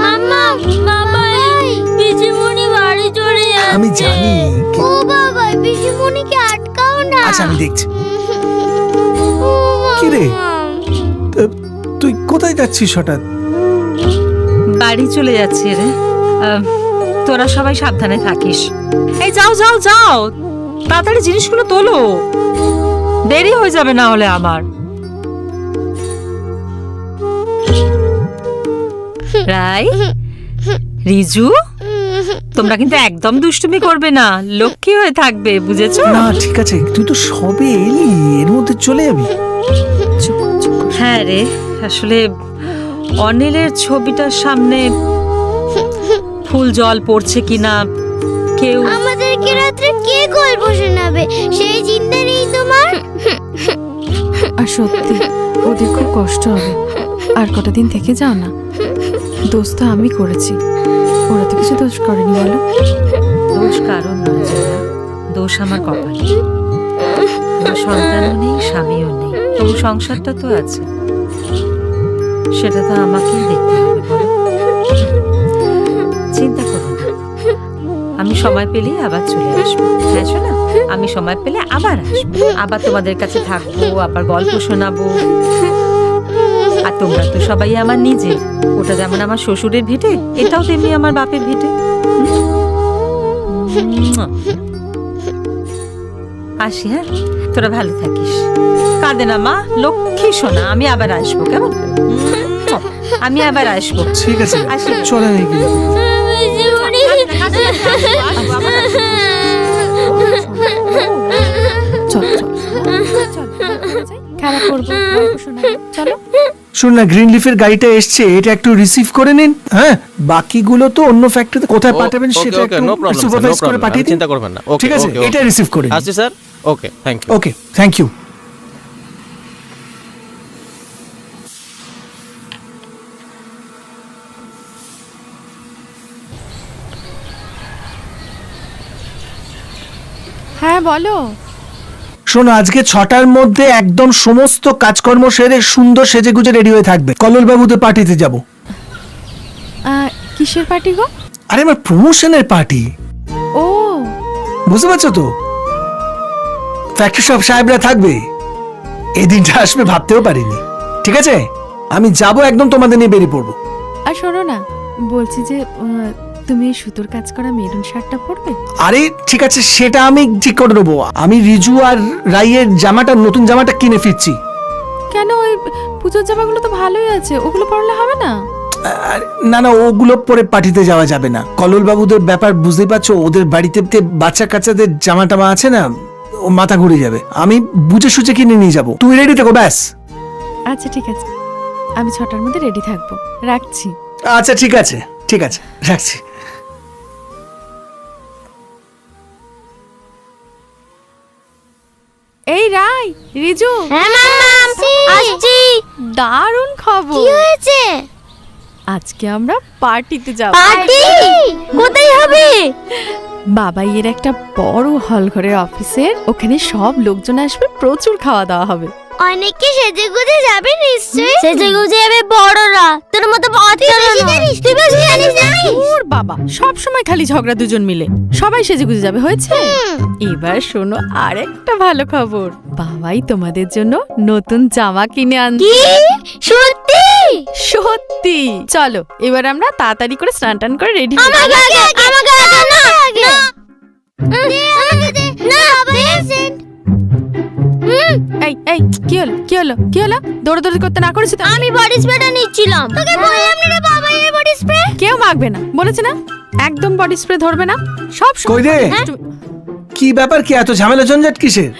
মামা মামা, এই পিসিমণি বাড়ি চলে যাচ্ছে। আমি জানি। ও বাবা, পিসিমণিকে আটকাও না। আচ্ছা আমি দেখছি। কি রে, তুই কোথায় যাচ্ছিস হঠাৎ? বাড়ি চলে যাচ্ছি রে। তোরা সবাই সাবধানে থাকিস। এই যাও যাও যাও, তাড়াতাড়ি জিনিসগুলো তোলো, দেরি হয়ে যাবে না হলে আমার। রাই, রিজু, তোমরা কিন্তু একদম দুষ্টুমি করবে না, লক্ষ্মী হয়ে থাকবে, বুঝেছো? না ঠিক আছে, তুই তো সবে এলি, এর মধ্যে চলে যাবি? হ্যাঁ রে, আসলে অনিলের ছবিটার সামনে ফুল জল পড়ছে কিনা, কেউ আমাদেরকে রাত্রে কে গল্প শোনাবে সেই চিন্তা নেই তোমার? আর সত্যি ওদের খুব কষ্ট হবে। আর কটা দিন থেকে যাও না। দোষ তো আমি করেছি, ওরা তো কিছু দোষ করেনি বলো। দোষ কারণ নয় জয়া, দোষ আমার কপালে। আমার সন্তানও নেই, স্বামীও নেই, তবু সংসারটা তো আছে, সেটা তো আমাকেই দেখতে হবে বলো। চিন্তা করো না, আমি সময় পেলেই আবার চলে আসবো। হ্যাঁ শোনা, আমি সময় পেলে আবার আসবো, আবার তোমাদের কাছে থাকবো, আবার গল্প শোনাবো। আর তোমরা তো সবাই আমার নিজে, ওটা যেমন আমার শ্বশুরের ভিটে, এটাও তেমনি আমার বাপের ভিটে। আসি, হ্যাঁ, তোরা ভালো থাকিস, কাঁদে না মা, লক্ষ্মী সোনা, আমি আবার আসবো, কেমন? আমি আবার আসবো। ঠিক আছে, আসি। চলে নেই কিন্তু। চল চল চল, খেলা করবো, গল্প শোনাবো, চলো। শুন না, গ্রিন লিফের গাড়িটা এসছে, এটা একটু রিসিভ করে নিন। হ্যাঁ, বাকিগুলো তো অন্য ফ্যাক্টরিতে কোথায় পাঠাবেন সেটা একটু সুপারভাইজ করে পাঠিয়ে দিন। চিন্তা করবেন না। ঠিক আছে, এটা রিসিভ করে নিন। আসছি sir. Okay, thank you. Okay, thank you. হ্যাঁ বলো। শোনো, আজকে 6টার মধ্যে একদম সমস্ত কাজকর্ম সেরে সুন্দর সেজেগুজে রেডি হয়ে থাকবে। কলল বাবুদের পার্টিতে যাব। কিসের পার্টি গো? আরে আমার প্রমোশনের পার্টি, ও বুঝতে পারছো তো? ফ্যাক্টরি সব সাহেবরা থাকবে, এই দিনটা আসবে ভাবতেও পারিনি। ঠিক আছে, আমি যাব, একদম তোমাদের নিয়ে বেরিয়ে পড়বো। আর শোনো না, বলছি যে তুমি এই সুতোর কাজ করা মেরুন শার্টটা পরবে? আরে ঠিক আছে, সেটা আমি ঠিক করে নেবো। আমি রিজু আর রাইয়ের জামাটা, নতুন জামাটা কিনে ফিরছি। কেন, ওই পুজোর জামাগুলো তো ভালোই আছে, ওগুলো পরলে হবে না? না না, ওগুলো পরে পার্টিতে যাওয়া যাবে না। কলল বাবুদের ব্যাপার বুঝতেই পারছো, ওদের বাড়িতে বাচ্চা কাচ্চাদের জামা টামা আছে না, ও মাথা ঘুরে যাবে। আমি বুঝে সুঝে কিনে নিয়ে যাবো, তুই রেডি থেকো ব্যাস। আচ্ছা ঠিক আছে, আমি 6টার মধ্যে রেডি থাকবো, রাখছি। আচ্ছা ঠিক আছে, ঠিক আছে, রাখছি। এই রাই, রিজু, হ্যাঁ মাম্মাম, আসছি। দারুণ খবর। কি হয়েছে? আজকে আমরা পার্টিতে যাব। পার্টি কোথায় হবে? বাবাইয়ের একটা বড় হল ঘরের অফিসের ওখানে সব লোকজন আসবে, প্রচুর খাওয়া দাওয়া হবে। অনেকে সেজেগুজে যাবে নিশ্চয়ই। সেজেগুজে যাবে বড়রা, তোর মতো বাচ্চারা না। তুই বেশি জানিস না। ওর বাবা, সব সময় খালি ঝগড়া, দুজন মিলে সবাই সেজেগুজে যাবে, হয়েছে? এবার শোনো আরেকটা ভালো খবর, বাবাই তোমাদের জন্য নতুন জামা কিনে আনছে। কি সত্যি? সত্যি। চলো এবার আমরা তাড়াতাড়ি করে স্নান টান করে রেডি হই। আমাকে আগে, আমাকে আগে, না আগে। আমাকে দে, না পেশেন্ট। এই এই, কি হলো কি হলো কি হলো? দৌড়াদৌড়ি করতে না করেছি তো? আমি বডি স্প্রেটা নিচ্ছিলাম। তোকে বললাম না রে বাবা, এই বডি স্প্রে। কেউ মাখবে না বলেছে না, একদম বডি স্প্রে ধরবে না। সব কই রে? হ্যাঁ? কি ব্যাপার, কি এত ঝামেলা ঝঞ্ঝাট কিসের?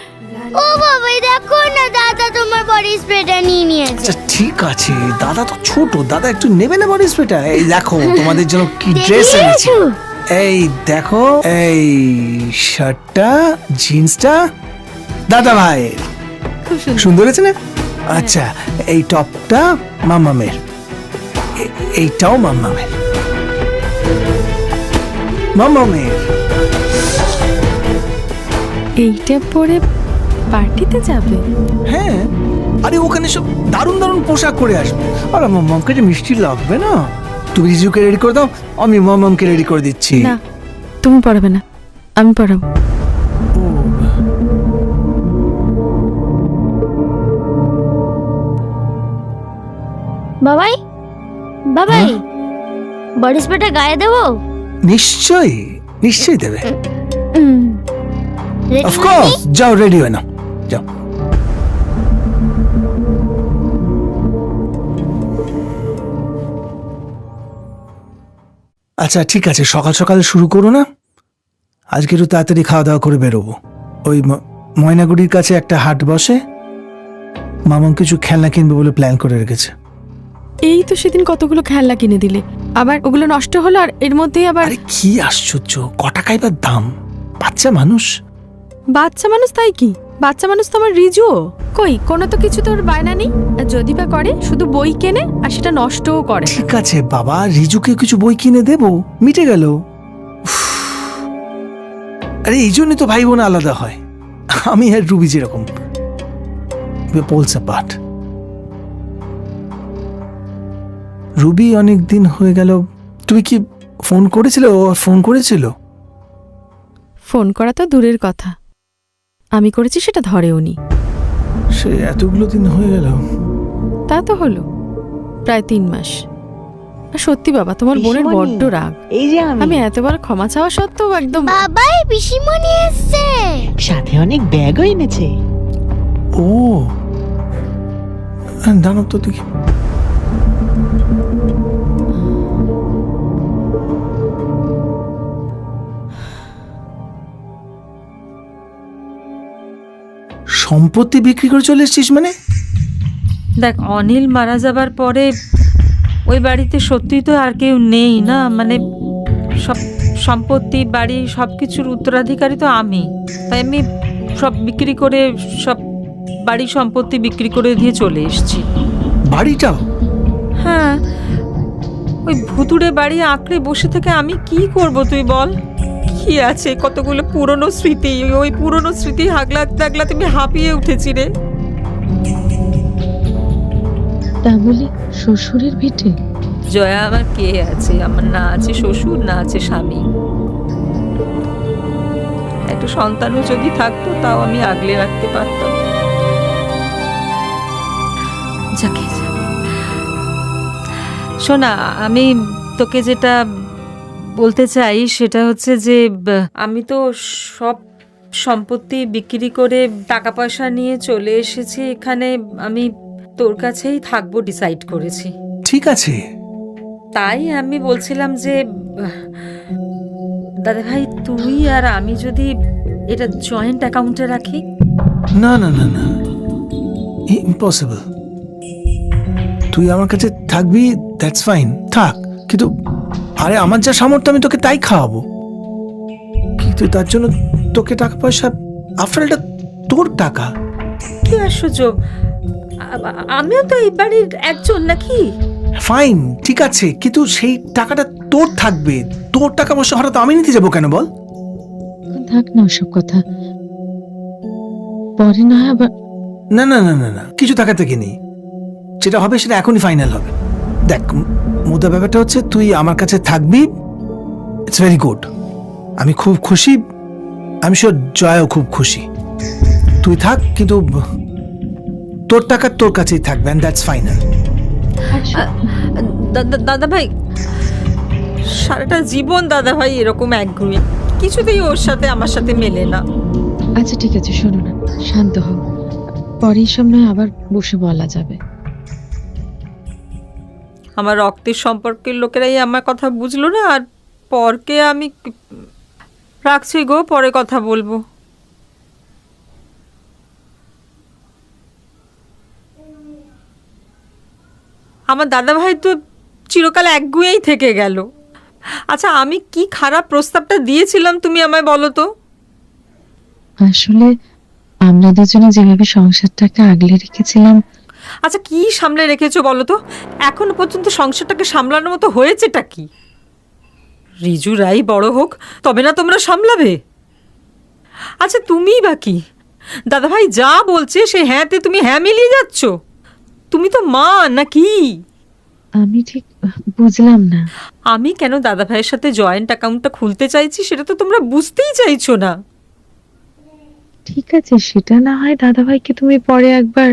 ও বাবা, দেখো না দাদা তোমার বডি স্প্রেটা নিয়ে নিয়েছে। আচ্ছা ঠিক আছে, দাদা তো ছোট, দাদা একটু নেবে না বডি স্প্রেটা? এই দেখো তোমাদের জন্য কি ড্রেস এনেছি। এই দেখো, এই শার্টটা, জিন্সটা দাদা ভাই, খুব সুন্দর। সুন্দর হয়েছে না? আচ্ছা, এই টপটা মাম্মামের, এইটাও মাম্মামের, মাম্মামের। এইটা পরে পার্টিতে যাবে? হ্যাঁ, আরে ওখানে সব দারুণ দারুণ পোশাক করে আসবে। আর মাম্মামকে যে মিষ্টি লাগবে না, তুমি রিজুকে রেডি করে দাও, আমি মাম্মামকে রেডি করে দিচ্ছি। না, তুমি পড়াবে না, আমি পড়াবো। বাবাই, বাবাই, বডি স্প্রেটা গায়ে দেবো? নিশ্চয়ই নিশ্চয়ই দেবে। Ready অফকোর্স, যাও রেডি হয়ে নাও, যাও। আচ্ছা ঠিক আছে, সকাল সকাল শুরু করো না, আজকে একটু তাড়াতাড়ি খাওয়া দাওয়া করে বেরোবো। ওই ময়নাগুড়ির কাছে একটা হাট বসে, মামন কিছু খেলনা কিনবে বলে প্ল্যান করে রেখেছে। এই তো সেদিন কতগুলো খেলনা কিনে দিলে, আবার ওগুলো নষ্ট হলো, আর এর মধ্যেই আবার। আরে কি আশ্চর্য, ক টাকাই বা দাম, বাচ্চা মানুষ। বাচ্চা মানুষ তাই কি, বাচ্চা মানুষ তো আমার রিজুও। কই কোনো তো কিছু তোর বায়না নেই, আর যদি বা করে শুধু বই কেনে আর সেটা নষ্টও করে। ঠিক আছে বাবা, রিজুকে কিছু বই কিনে দেবো, মিটে গেল। উফ। আরে এই জন্যই তো ভাই বোন আলাদা হয়। আমি আর রুবি যেরকম পোলস অ্যাপার্ট। রুবি অনেক দিন হয়ে গেল, তুই কি ফোন করেছিল? ও ফোন করেছিল? ফোন করা তো দূরের কথা, আমি করেছি সেটা ধরেও নি। সে এতগুলো দিন হয়ে গেল। তা তো হলো প্রায় 3 মাস। আর সত্যি বাবা, তোমার বোনের পিসিমণি, বড্ড রাগ। এই যে আমি এতবার ক্ষমা চাওয়া সত্ত্বেও একদম। বাবাই পিসিমণি এসছে। সাথে অনেক ব্যাগও এনেছে। ও দাঁড়াও তো দেখি। সম্পত্তি বিক্রি করে চলে এসছিস মানে? দেখ, অনিল মারা যাবার পরে ওই বাড়িতে সত্যিই তো আর কেউ নেই না, মানে সব সম্পত্তি বাড়ি সব কিছুর উত্তরাধিকারী তো আমি। তাই আমি সব বিক্রি করে, সব বাড়ি সম্পত্তি বিক্রি করে দিয়ে চলে এসেছি। বাড়িটাও? হ্যাঁ, ওই ভুতুড়ে বাড়ি আঁকড়ে বসে থেকে আমি কি করব তুই বল? কি আছে, কতগুলো পুরনো স্মৃতি, ওই পুরনো স্মৃতি হাগলাতে হাগলাতে আমি হাঁপিয়ে উঠেছি রে। তা বলি শ্বশুরের ভিটে? জয়া, আমার কে আছে? আমার না আছে শ্বশুর, না আছে স্বামী। একটা সন্তানও যদি থাকতো তাও আমি আগলে রাখতে পারতাম। যাকে শোনা, আমি তোকে যেটা বলতে চাই সেটা হচ্ছে যে আমি তো সব সম্পত্তি বিক্রি করে টাকা পয়সা নিয়ে চলে এসেছি এখানে। আমি তোর কাছেই থাকবো ডিসাইড করেছি। ঠিক আছে। তাই আমি বলছিলাম যে দাদা ভাই, তুই আর আমি যদি এটা জয়েন্ট অ্যাকাউন্টে রাখি। না না না না, ইম্পসিবল। তুই আমার কাছে থাকবি, দ্যাটস ফাইন, থাক। কিন্তু আরে আমার যা সামর্থ্য আমি তোকে তাই খাওয়াবো, কিন্তু তার জন্য তোকে টাকা পয়সা, আফটার এটা তোর টাকা। কি আশ্চর্য, আমিও তো এই বাড়ির একজন নাকি? ফাইন, ঠিক আছে, কিন্তু সেই টাকাটা তোর থাকবে। তোর টাকা পয়সা হঠাৎ আমি নিতে যাবো কেন বল? থাক না ওসব কথা, পরে না হয় আবার। না না না না না, কিছু টাকা থেকে নেই। যেটা হবে সেটা এখনই ফাইনাল হবে। দেখ, মুদ্রা ব্যাপারটা হচ্ছে তুই আমার কাছে থাকবি, ইটস ভেরি গুড। আমি খুব খুশি, আমি শিওর জয়ও খুব খুশি। তুই থাক, কিন্তু তোর টাকা তোর কাছেই থাকবে, এন্ড দ্যাটস ফাইনাল। দাদা ভাই, সারাটা জীবন দাদা ভাই এরকম একঘুয়ে, কিছুতেই ওর সাথে আমার সাথে মেলে না। আচ্ছা ঠিক আছে, শোনো না, শান্ত হও, পরে এই সময় আবার বসে বলা যাবে। আমার রক্তের সম্পর্কের লোকেরাই আমার কথা বুঝলো না, আর পরকে আমি রাখছি গো, পরে কথা বলবো। আমার দাদা ভাই তো চিরকাল একগুঁয়েই থেকে গেল। আচ্ছা, আমি কি খারাপ প্রস্তাবটা দিয়েছিলাম তুমি আমায় বলো তো? আসলে আমরা দুজনে যেভাবে সংসারটাকে আগলে রেখেছিলাম। আচ্ছা, কি সামলে রেখেছো বলো তো? এখনো পর্যন্ত সংসারটাকে সামলানোর মতো হয়েছেটা কি? রিজু রাই বড় হোক তবে না তোমরা সামলাবে? আচ্ছা, তুমিই বা কি? দাদাভাই যা বলছে সে হ্যাঁতে তুমি হ্যাঁ মিলিয়ে যাচ্ছ। তুমি তো মা নাকি? আমি ঠিক বুঝলাম না। আমি কেন দাদা ভাইয়ের সাথে জয়েন্ট অ্যাকাউন্টটা খুলতে চাইছি সেটা তো তোমরা বুঝতেই চাইছো না। ঠিক আছে, সেটা না হয় দাদাভাইকে তুমি পরে একবার।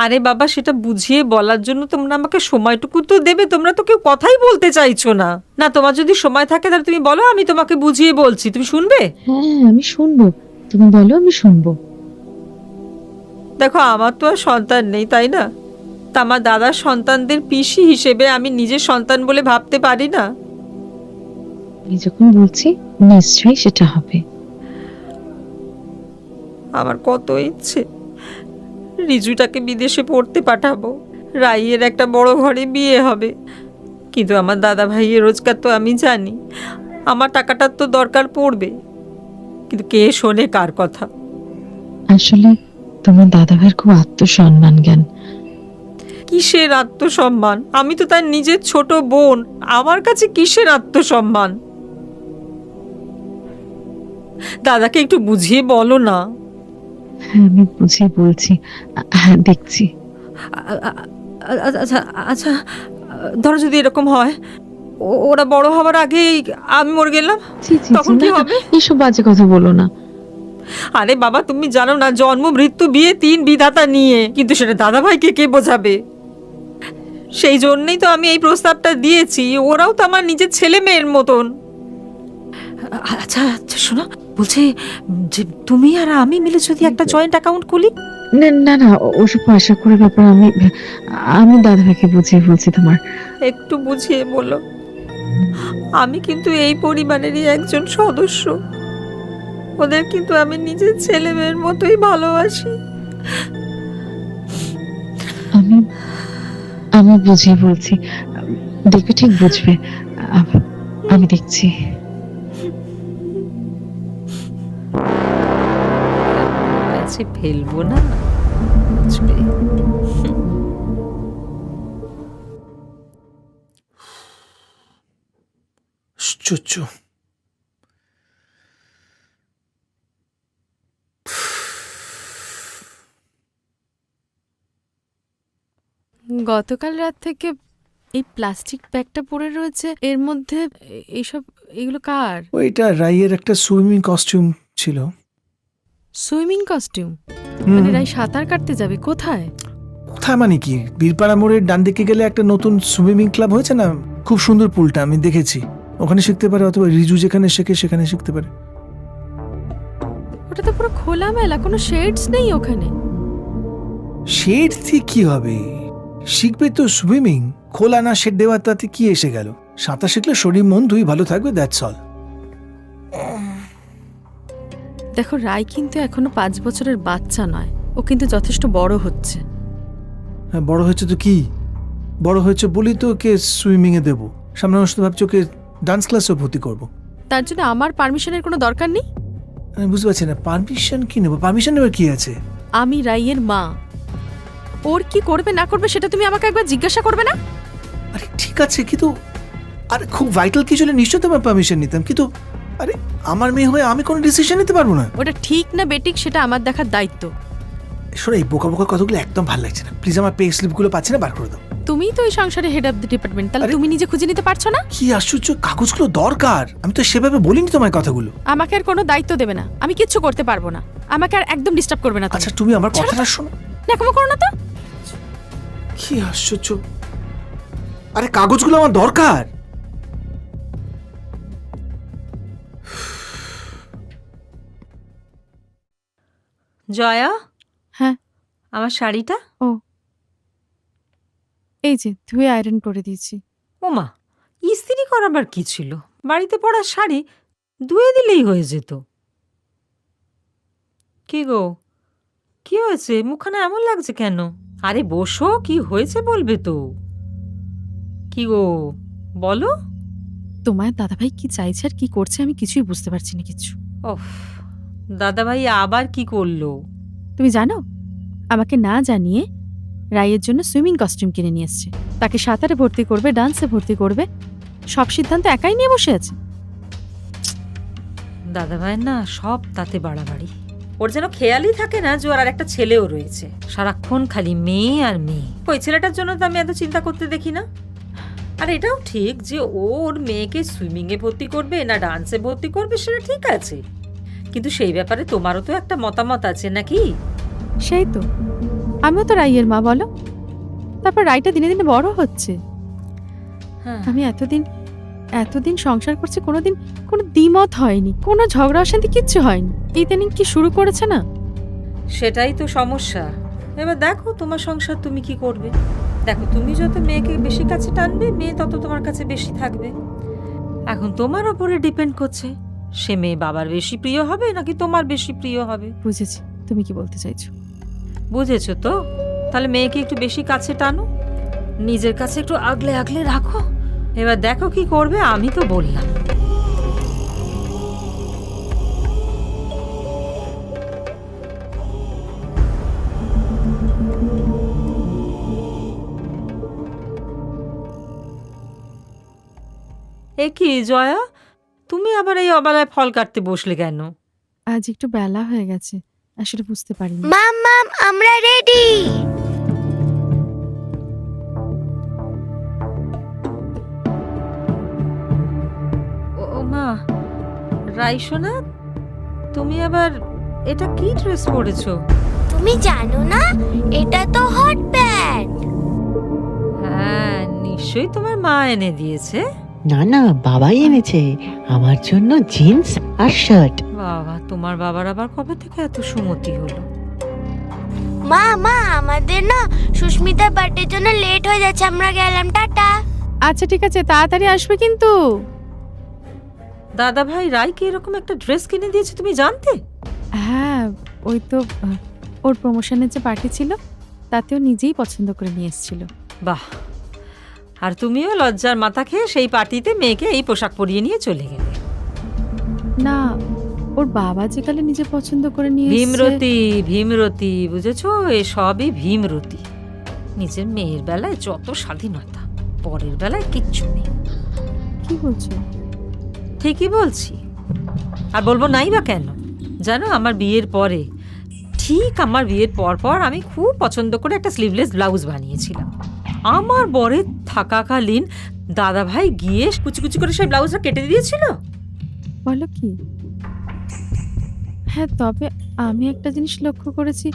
আরে বাবা, সেটা বুঝিয়ে বলার জন্য তোমরা আমাকে সময়টুকু তো দেবে। তোমরা তো কেউ কথাই বলতে চাইছো না। না, তোমার যদি সময় থাকে তাহলে তুমি বলো, আমি তোমাকে বুঝিয়ে বলছি, তুমি শুনবে? হ্যাঁ, আমি শুনবো, তুমি বলো, আমি শুনবো। দেখো, আমার তো আর সন্তান নেই, তাই না? তা আমার দাদার সন্তানদের পিসি হিসেবে আমি নিজের সন্তান বলে ভাবতে পারি না? আমি যখন বলছি নিশ্চয়ই সেটা হবে। আমার কত ইচ্ছে রিজুটাকে বিদেশে পড়তে পাঠাবো, রাইয়ের একটা বড় ঘরে বিয়ে হবে। কিন্তু আমার দাদা ভাইয়ের রোজগার তো আমি জানি, আমার টাকাটার তো দরকার পড়বে। কিন্তু কে শোনে কার কথা? আসলে তোমার দাদাভাইয়ের খুব আত্মসম্মান জ্ঞান। কিসের আত্মসম্মান? আমি তো তার নিজের ছোট বোন, আমার কাছে কিসের আত্মসম্মান? দাদাকে একটু বুঝিয়ে বলো না। হ্যাঁ, আমি বুঝিয়ে বলছি। হ্যাঁ, দেখছি। আচ্ছা আচ্ছা, ধরো যদি এরকম হয়, ওরা বড় হওয়ার আগেই আমি মরে গেলাম, ছি, ছি, ছি, তখন কি না, না, হবে? এসব বাজে কথা বলো না। আরে বাবা, তুমি জানো না, জন্ম মৃত্যু বিয়ে 3 বিধাতা নিয়ে, কিন্তু সেটা দাদা ভাইকে কে বোঝাবে? সেই জন্যই তো আমি এই প্রস্তাবটা দিয়েছি। ওরাও তো আমার নিজের ছেলে মেয়ের মতন। আচ্ছা আচ্ছা, শোনো, বলছি যে তুমি আর আমি মিলে যদি একটা জয়েন্ট অ্যাকাউন্ট খুলি। না না না, ওসব পয়সা করে ব্যাপার। আমি দাদাভাইকে বুঝিয়ে বলছি তোমার। একটু বুঝিয়ে বলো। আমি কিন্তু এই পরিবারেরই একজন সদস্য। ওদের কিন্তু আমি নিজের ছেলে মেয়ের মতোই ভালোবাসি। আমি বুঝিয়ে বলছি, দেখবে ঠিক বুঝবে। আমি দেখছি। কাছে ফেলবো না, বুঝবে। আশ্চর্য। গতকাল রাত থেকে এই প্লাস্টিক ব্যাগটা পড়ে রয়েছে, এর মধ্যে এইসব, এগুলো কার? ওইটা রাইয়ের একটা সুইমিং কস্টিউম ছিল। Swimming costume? হুম। মানে রাই সাঁতার কাটতে যাবে? কোথায়? কোথায় মানে কি, বীরপাড়া মোড়ের ডান দিকে গেলে একটা নতুন সুইমিং ক্লাব হয়েছে না, খুব সুন্দর পুলটা, আমি দেখেছি। ওখানে শিখতে পারে, অথবা রিজু যেখানে শেখে সেখানে শিখতে পারে। ওটা তো পুরো খোলামেলা, কোনো শেডস নেই ওখানে। শেড দিয়ে কি হবে, শিখবে তো সুইমিং। খোলা না শেড দেওয়া, তাতে কি এসে গেল? সাঁতার শিখলে শরীর মন দুই ভালো থাকবে, দ্যাটস অল। দেখো, রাই কিন্তু এখনো 5 বছরের বাচ্চা নয়, ও কিন্তু যথেষ্ট বড় হচ্ছে। হ্যাঁ, বড় হয়েছে তো কি, বড় হয়েছে বলি তো ওকে সুইমিং এ দেবো। সামনে মাসে তো ভাবছি ওকে ডান্স ক্লাসেও ভর্তি করবো। তার জন্য আমার পারমিশনের কোনো দরকার নেই। আমি বুঝতে পারছি না, পারমিশন কি নেবো? পারমিশন নেবার কি আছে? আমি রাইয়ের মা, ওর কি করবে না করবে সেটা তুমি আমাকে একবার জিজ্ঞাসা করবে না? আরে ঠিক আছে, কিন্তু আরে খুব ভাইটাল কিছু হলে নিশ্চয়ই তোমার পারমিশন নিতাম, কিন্তু আরে আমার মেয়ে হয়ে আমি কোনো ডিসিশন নিতে পারবো না। ওটা ঠিক না বেঠিক সেটা আমার দেখার দায়িত্ব। শোনো, এই বোকা বোকা কথাগুলো একদম ভালো লাগছে না। প্লিজ, আমার পে স্লিপগুলো পাচ্ছি না, বার করে দাও। তুমিই তো এই সংসারে হেড অফ দ্য ডিপার্টমেন্ট, তাহলে আরে- তুমি নিজে খুঁজে নিতে পারছো না? কি আশ্চর্য, কাগজগুলো দরকার। আমি তো সেভাবে বলিনি তোমার কথাগুলো। আমাকে আর কোনো দায়িত্ব দেবে না, আমি কিচ্ছু করতে পারবো না। আমাকে আর একদম ডিস্টার্ব করবে না। আচ্ছা, তুমি আমার কথাটা শোনো। দেখো করো না তো। কি আশ্চর্য, আরে কাগজগুলো আমার দরকার। জয়া, হ্যাঁ, আমার শাড়িটা। এই যে ধুয়ে আয়রন করে দিয়েছি। ওমা, ইস্ত্রি করাবার কি ছিল? বাড়িতে পড়া শাড়ি ধুয়ে দিলেই হয়ে যেত। কি গো, কি হয়েছে? মুখখানা এমন লাগছে কেন? আরে বসো, কি হয়েছে বলবে তো। কি গো, বলো। তোমার দাদাভাই কি চাইছে আর কি করছে আমি কিছুই বুঝতে পারছি না কিছু। ওফ, দাদাভাই আবার কি করলো? তুমি জানো, আমাকে না জানিয়ে রাইয়ের জন্য সুইমিং কস্টিউম কিনে নিয়ে এসছে। তাকে সাঁতারে ভর্তি করবে, ডান্সে ভর্তি করবে, সব সিদ্ধান্ত একাই নিয়ে বসে আছে। দাদাভাই না সব তাতে বাড়াবাড়ি। ওর যেন খেয়ালই থাকে না যে ওর আর একটা ছেলেও রয়েছে। সারাক্ষণ খালি মেয়ে আর মেয়ে। ওই ছেলেটার জন্য তো আমি এত চিন্তা করতে দেখি না। আর এটাও ঠিক যে ওর মেয়েকে সুইমিং এ ভর্তি করবে না ডান্সে ভর্তি করবে, সেটা ঠিক আছে, কিন্তু সেই ব্যাপারে তোমারও তো একটা মতামত আছে নাকি? সেই তো, আমিও তো রাইয়ের মা, বলো। তারপর রাইটা দিনে দিনে বড় হচ্ছে। হ্যাঁ, আমি এতদিন সংসার করছি, কোনোদিন কোনো দ্বিমত হয়নি, কোনো ঝগড়া অশান্তি কিচ্ছু হয়নি। ইদানিং কি শুরু করেছে না? সেটাই তো সমস্যা। এবার দেখো তোমার সংসার তুমি কি করবে। দেখো, তুমি যত মেয়েকে বেশি কাছে টানবে, মেয়ে তত তোমার কাছে বেশি থাকবে। এখন তোমার ওপরে ডিপেন্ড করছে, সে মেয়ে বাবার বেশি প্রিয় হবে নাকি তোমার বেশি প্রিয় হবে। বুঝেছি তুমি কি বলতে চাইছো। বুঝেছো তো? তাহলে মেয়েকে একটু বেশি কাছে টানো, নিজের কাছে একটু আগলে আগলে রাখো। এবার দেখো কি করবে, আমি তো বললাম। এ কি জয়া, তুমি আবার এই অবেলায় ফল কাটতে বসলে কেন? আজ একটু বেলা হয়ে গেছে, আসলে বুঝতে পারিনি। মাম মাম আমরা রেডি। ও মা, রাইসোনা, তুমি আবার এটা কি ড্রেস পরেছো? তুমি জানো না এটা তো হট প্যান্ট। হ্যাঁ, নিশ্চয়ই তোমার মা এনে দিয়েছে। না না, বাবাই এনেছে আমার জন্য জিন্স আর শার্ট। বাবা, তোমার বাবার আবার কবে থেকে এত সুমতি হলো? মা মা আমাদের না সুস্মিতার বার্থডের জন্য লেট হয়ে যাচ্ছে, আমরা গেলাম, টাটা। আচ্ছা ঠিক আছে, তাড়াতাড়ি আসবে কিন্তু। দাদা ভাই রাইকে এরকম একটা ড্রেস কিনে দিয়েছে, তুমি জানতে? হ্যাঁ, ওই তো ওর প্রমোশনের যে পার্টি ছিল তাতেও নিজেই পছন্দ করে নিয়ে এসেছিল। বাহ, আর তুমিও লজ্জার মাথা খেয়ে সেই পার্টিতে মেয়েকে এই পোশাক পরিয়ে নিয়ে চলে গেলে। না, ওর বাবা যে কালে নিজে পছন্দ করে নিয়ে এসেছে। ভীমরতি, ভীমরতি, বুঝেছো? এসবই ভীমরতি। নিজের মেয়ের বেলায় যত স্বাধীনতা, পরের বেলায় কিচ্ছু নেই। কি বলছো? ঠিকই বলছি, আর বলবো নাই বা কেন? জানো, আমার বিয়ের পরে, ঠিক আমার বিয়ের পর আমি খুব পছন্দ করে একটা স্লিভলেস ব্লাউজ বানিয়েছিলাম। আমার বরে থাকাকালীন দাদা ভাই গিয়ে কুচি কুচি করে সেই ব্লাউজটা কেটে দিয়েছিল। বলো কি? হ্যাঁ, তবে আমি একটা জিনিস লক্ষ্য করেছি,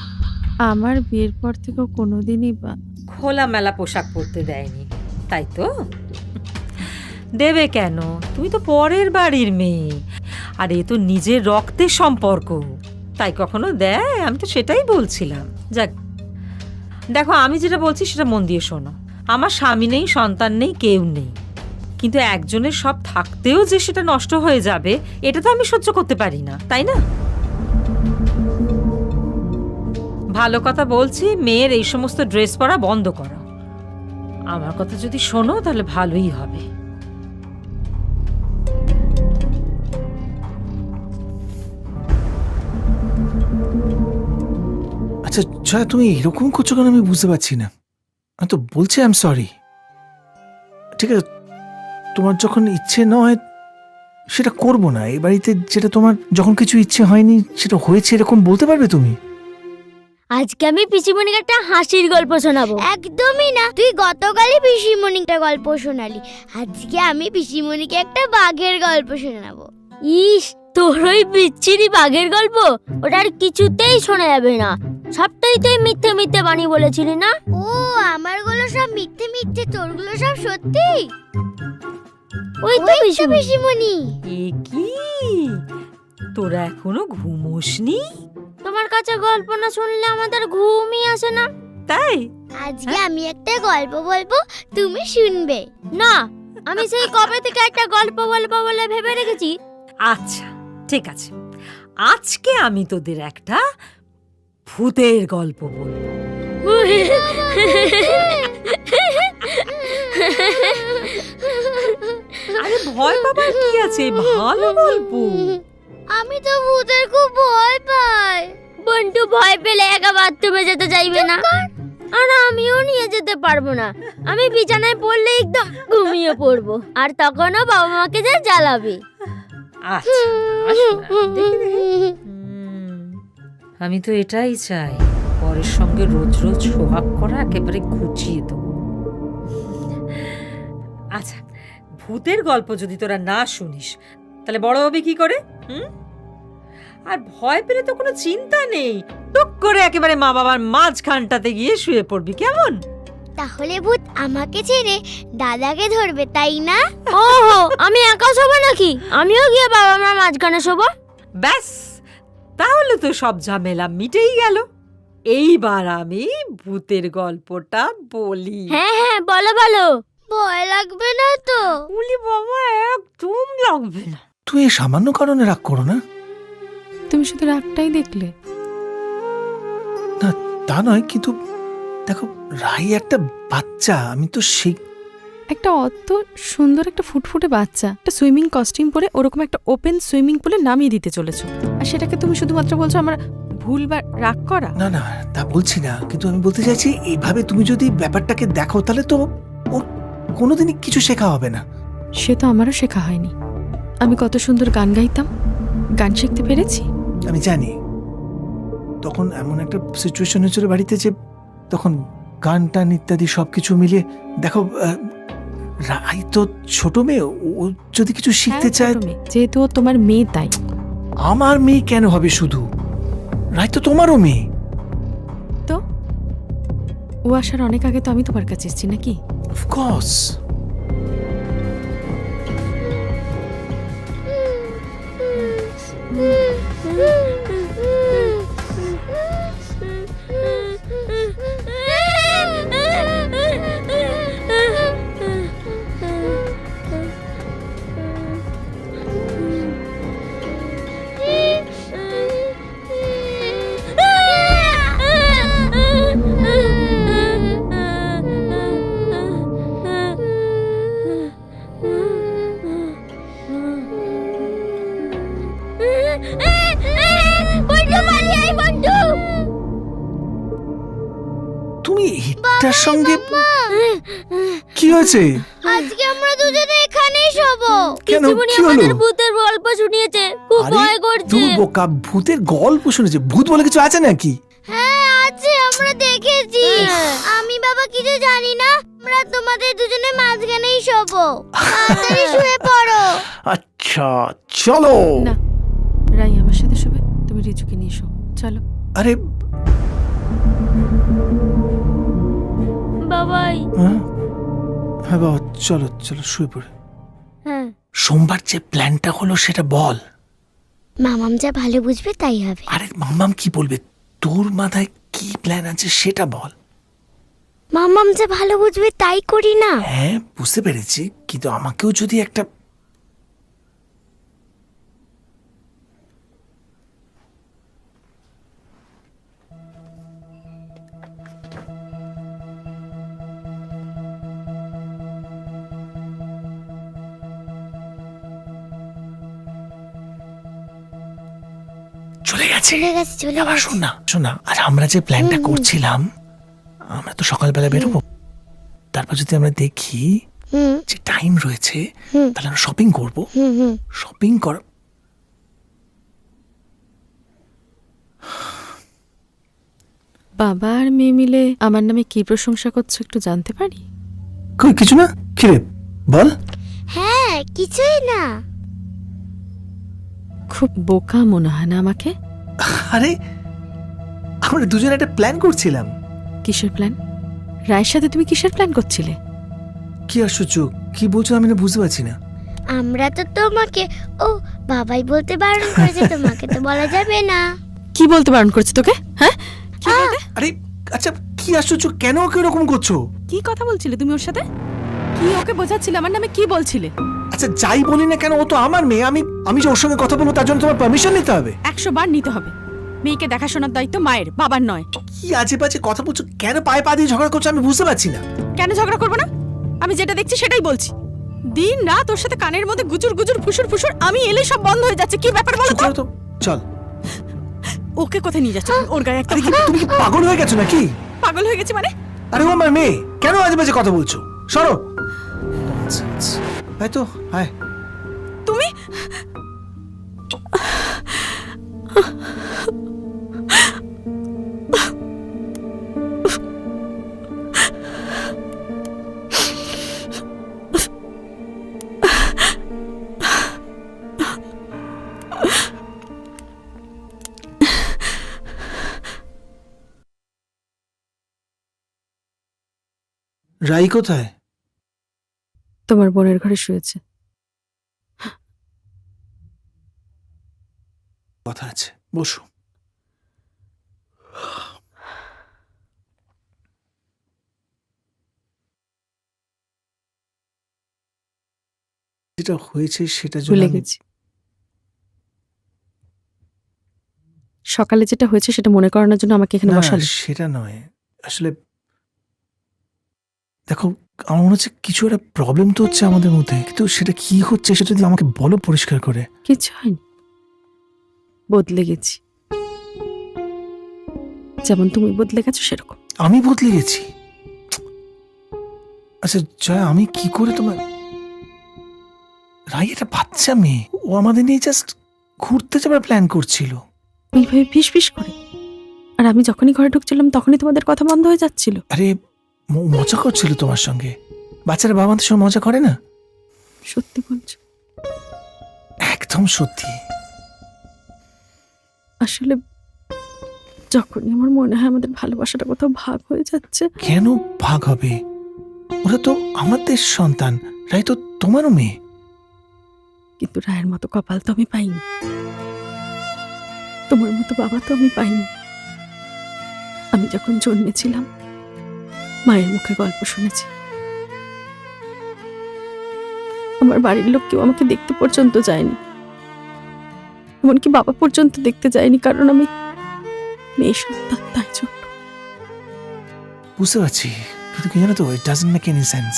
আমার বিয়ের পর থেকেও কোনোদিনই খোলামেলা পোশাক পরতে দেয়নি, তাই তো? দেবে কেন? তুমি তো পরের বাড়ির মেয়ে, আর এ তো নিজের রক্তের সম্পর্ক, তাই কখনো দেয়? আমি তো সেটাই বলছিলাম। যাক, দেখো, আমি যেটা বলছি সেটা মন দিয়ে শোনো। আমার স্বামী নেই, সন্তান নেই, কেউ নেই, কিন্তু একজনের সব থাকতেও যে সেটা নষ্ট হয়ে যাবে, এটা তো আমি সহ্য করতে পারি না, তাই না? ভালো কথা বলছি, মেয়ের এই সমস্ত ড্রেস পরা বন্ধ করো। আমার কথা যদি শোনো তাহলে ভালোই হবে। আচ্ছা জয়া, তুমি এরকম করছো কেন আমি বুঝতে পারছি না। আমি তো বলছি আই এম সরি। ঠিক আছে, তোমার যখন ইচ্ছে নয় সেটা করবো না। এই বাড়িতে যেটা তোমার যখন কিছু ইচ্ছে হয়নি সেটা হয়েছে এরকম বলতে পারবে তুমি? আজকে আমি পিসিমণিকে একটা হাসির গল্প শোনাবো। একদমই না, তুই গতকালই পিসিমণিকে গল্প শোনালি, আজকে আমি পিসিমণিকে একটা বাঘের গল্প শোনাবো। ইস, তোর ওই বিচ্ছিরি বাঘের গল্প ওটা আর কিছুতেই শোনা যাবে না, সবটাই তুই মিথ্যে মিথ্যে বানিয়ে বলেছিলি না? ও, আমারগুলো সব মিথ্যে মিথ্যে, তোরগুলো সব সত্যি। ওই তো পিসিমণি। এ কি, তোরা এখনো ঘুমোসনি? তোমার কাছে গল্প না শুনলে আমাদের ঘুমই আসে না। তাই আজকে আমি একটা গল্প বলবো, তুমি শুনবে না? আমি সেই কবে থেকে একটা গল্প বলবো বলে ভেবে রেখেছি। আচ্ছা ঠিক আছে, আজকে আমি তোদের একটা ভূতের গল্প বলবো। আরে ভয় পাবার কি আছে, ভালো গল্প। আমি তো ভূতের খুব ভয় পাই। বন্টু ভয় পেলে একা বাথরুমে যেতে চাইবে না, আর আমিও নিয়ে যেতে পারবো না। আমি বিছানায় পড়লে একদম ঘুমিয়ে পড়বো, আর তখনও বাবা মাকে যা জ্বালাবে। আচ্ছা, আসো না, দেখি দেখি। আমি তো এটাই চাই, পরের সঙ্গে রোজ রোজ সোহাগ করা একেবারে ঘুচিয়ে দেবো। আচ্ছা, ভূতের গল্প যদি তোরা না শুনিস তাহলে বড় হবে কি করে? আর ভয় পেলে তো কোনো চিন্তা নেই, টুক করে একেবারে মা বাবার মাঝখানটাতে গিয়ে শুয়ে পড়বি, কেমন? তাহলে ভূত আমাকে ছেড়ে দাদাকে ধরবে, তাই না? ওহো, আমি একা শোবো নাকি? আমিও গিয়ে বাবা মার মাঝখানে শোবো। ব্যাস, তাহলে তো সব ঝামেলা মিটেই গেল। এইবার আমি ভূতের গল্পটা বলি। হ্যাঁ হ্যাঁ, বলো বলো। ভয় লাগবে না তো? উলি বাবা, একদম লাগবে না। তুই এই সামান্য কারণে রাগ করো না। তুমি শুধু রাগটাই দেখলে? না তা নয়, কিন্তু দেখো রাই একটা বাচ্চা, আমি তো সেই একটা অত সুন্দর একটা ফুটফুটে বাচ্চা একটা সুইমিং কস্টিউম পরে ওরকম একটা ওপেন সুইমিং পুলে নামিয়ে দিতে চলেছো, আর সেটাকে তুমি শুধুমাত্র বলছো আমার ভুল বা রাগ করা? না না, তা বলছি না, কিন্তু আমি বলতে চাইছি এইভাবে তুমি যদি ব্যাপারটাকে দেখো তাহলে তো ওর কোনোদিনই কিছু শেখা হবে না। সে তো আমারও শেখা হয়নি। আমি কত সুন্দর গান গাইতাম, গান শিখতে পেরেছি। আমি জানি তখন এমন একটা সিচুয়েশন হয়েছিল বাড়িতে যে তখন গান টান ইত্যাদি সবকিছু মিলিয়ে দেখো রাই তো ছোট মেয়ে, ও যদি কিছু শিখতে হ্যাঁ, চায়। ছোট মেয়ে। যেহেতু ও তোমার মেয়ে তাই। আমার মেয়ে কেন হবে শুধু? রাই তো তোমারও মেয়ে। তো ও আসার অনেক আগে তো আমি তোমার কাছে এসেছি নাকি? অফকোর্স। তুমি এটার সঙ্গে কি হয়েছে? আজকে আমরা দুজনে এখানেই শোবো। কেন? পিসিমণি কি হলো? আমাদের ভূতের গল্প শুনিয়েছে, খুব আরে ভয় করছে। তুই বোকা, ভূতের গল্প শুনেছে? ভূত বলে কিছু আছে নাকি? হ্যাঁ আছে, আমরা দেখেছি। আমি বাবা কিছু জানি না, আমরা তোমাদের দুজনে মাঝখানেই শোবো। তাড়াতাড়ি শুয়ে পড়ো। আচ্ছা চলো। না, রাই আমার সাথে শোবে, তুমি রিজুকে নিয়ে এসো। চলো। আরে বাবাই। হ্যাঁ হ্যাঁ বাবা, চলো চলো শুয়ে পড়ে। হ্যাঁ, সোমবার যে প্ল্যানটা হলো সেটা বল। মামাম যা ভালো বুঝবে তাই হবে। আরে মাম্মাম কি বলবে? তোর মাথায় কি প্ল্যান আছে সেটা বল। মামাম যা ভালো বুঝবে তাই করি না। হ্যাঁ বুঝতে পেরেছি, কিন্তু আমাকেও যদি একটা চলে গেছে। চলে গেছে, চলে আবার গেছে। শোন না, শোন না, আর আমরা যে প্ল্যানটা করছিলাম, আমরা তো সকালবেলা বেরোবো। তারপর যদি আমরা দেখি হুম যে টাইম রয়েছে, হুম। তাহলে আমরা শপিং করবো। হুম হুম। শপিং কর। বাবা আর মেয়ে মিলে আমার নামে কি প্রশংসা করছো একটু জানতে পারি? কই কিছু না, কিরে বল। হ্যাঁ কিছুই না। খুব বোকা মনে হয় না আমাকে? আরে আমরা দুজনে একটা প্ল্যান করছিলাম। কিসের প্ল্যান? রায়ের সাথে তুমি কিসের প্ল্যান করছিলে? কি আশ্চর্য, কি বলছো আমি না বুঝতে পারছি না। আমরা তো তোমাকে, ও বাবাই বলতে বারণ করেছে, তোমাকে তো বলা যাবে না। কি বলতে বারণ করছে তোকে? হ্যাঁ, কি বলতে? আরে আচ্ছা কি আশ্চর্য, কেন ওকে এরকম করছো? কি কথা বলছিলে তুমি ওর সাথে? কি ওকে বোঝাচ্ছিলে? আমার নামে কি বলছিলে? আচ্ছা যাই বলি না কেন, ও তো আমার মেয়ে। আমি যে ওর সঙ্গে কথা বলবো তার জন্য তোমার পারমিশন নিতে হবে। 100 বার নিতে হবে। মেয়েকে দেখাশোনার দায়িত্ব মায়ের, বাবার নয়। কি আজে বাজে কথা বলছো? কেন পায়ে পা দিয়ে ঝগড়া করছো আমি বুঝতে পারছি না। কেন ঝগড়া করবো না? আমি যেটা দেখছি সেটাই বলছি। দিন রাত ওর সাথে কানের মধ্যে গুজুর গুজুর ফুসুর ফুসুর, আমি এলে সব বন্ধ হয়ে যাচ্ছে। কি ব্যাপার বলো চুপ করো তো, চল। ওকে কোথায় নিয়ে যাচ্ছে? ওর গায়ে একটা আরে কি তুমি কি পাগল হয়ে গেছো নাকি? পাগল হয়ে গেছে মানে? আরে ও আমার মেয়ে, কেন আজে বাজে কথা বলছো? সরো। হায় তো হায়। তুমি রাই কোথায়? তোমার বোনের ঘরে শুয়েছে। কথা আছে, বসো। যেটা হয়েছে সেটা ভুলে গেছি। সকালে যেটা হয়েছে সেটা মনে করানোর জন্য আমাকে এখানে বসালে। সেটা নয়, আসলে দেখো আমার মনে হচ্ছে কিছু একটা প্রবলেম তো হচ্ছে আমাদের মধ্যে, কিন্তু সেটা কি হচ্ছে সেটা যদি আমাকে বলো পরিষ্কার করে। কিছু হয়নি, বদলে গেছি। যেমন তুমি বদলে গেছো সেরকম। আমি বদলে গেছি? আচ্ছা জয়া, আমি কি করে তোমার রাই এটা বাচ্চা মেয়ে, ও আমাদের নিয়ে জাস্ট ঘুরতে যাবার প্ল্যান করছিল। এইভাবে ফিস ফিস করে, আর আমি যখনই ঘরে ঢুকছিলাম তখনই তোমাদের কথা বন্ধ হয়ে যাচ্ছিল। আরে মজা করছিল তোমার সঙ্গে। বাচ্চারা বাবা মাদের সঙ্গে মজা করে না? সত্যি বলছো? একদম সত্যি। আসলে যখনই আমার মনে হয় আমাদের ভালোবাসাটা কোথাও ভাগ হয়ে যাচ্ছে। কেন ভাগ হবে? ওরা তো আমাদের সন্তান, রাই তো তোমারও মেয়ে। কিন্তু রায়ের মতো কপাল তো আমি পাইনি, তোমার মতো বাবা তো আমি পাইনি। আমি যখন জন্মেছিলাম মায়ের মুখে গল্প শুনেছি, আমার বাড়ির লোক কেউ আমাকে দেখতে পর্যন্ত যায়নি, এমনকি বাবা পর্যন্ত দেখতে যায়নি, কারণ আমি মেয়ে সন্তান, তাই জন্য। বুঝতে পারছি, কিন্তু কি জানো তো, it doesn't make any sense.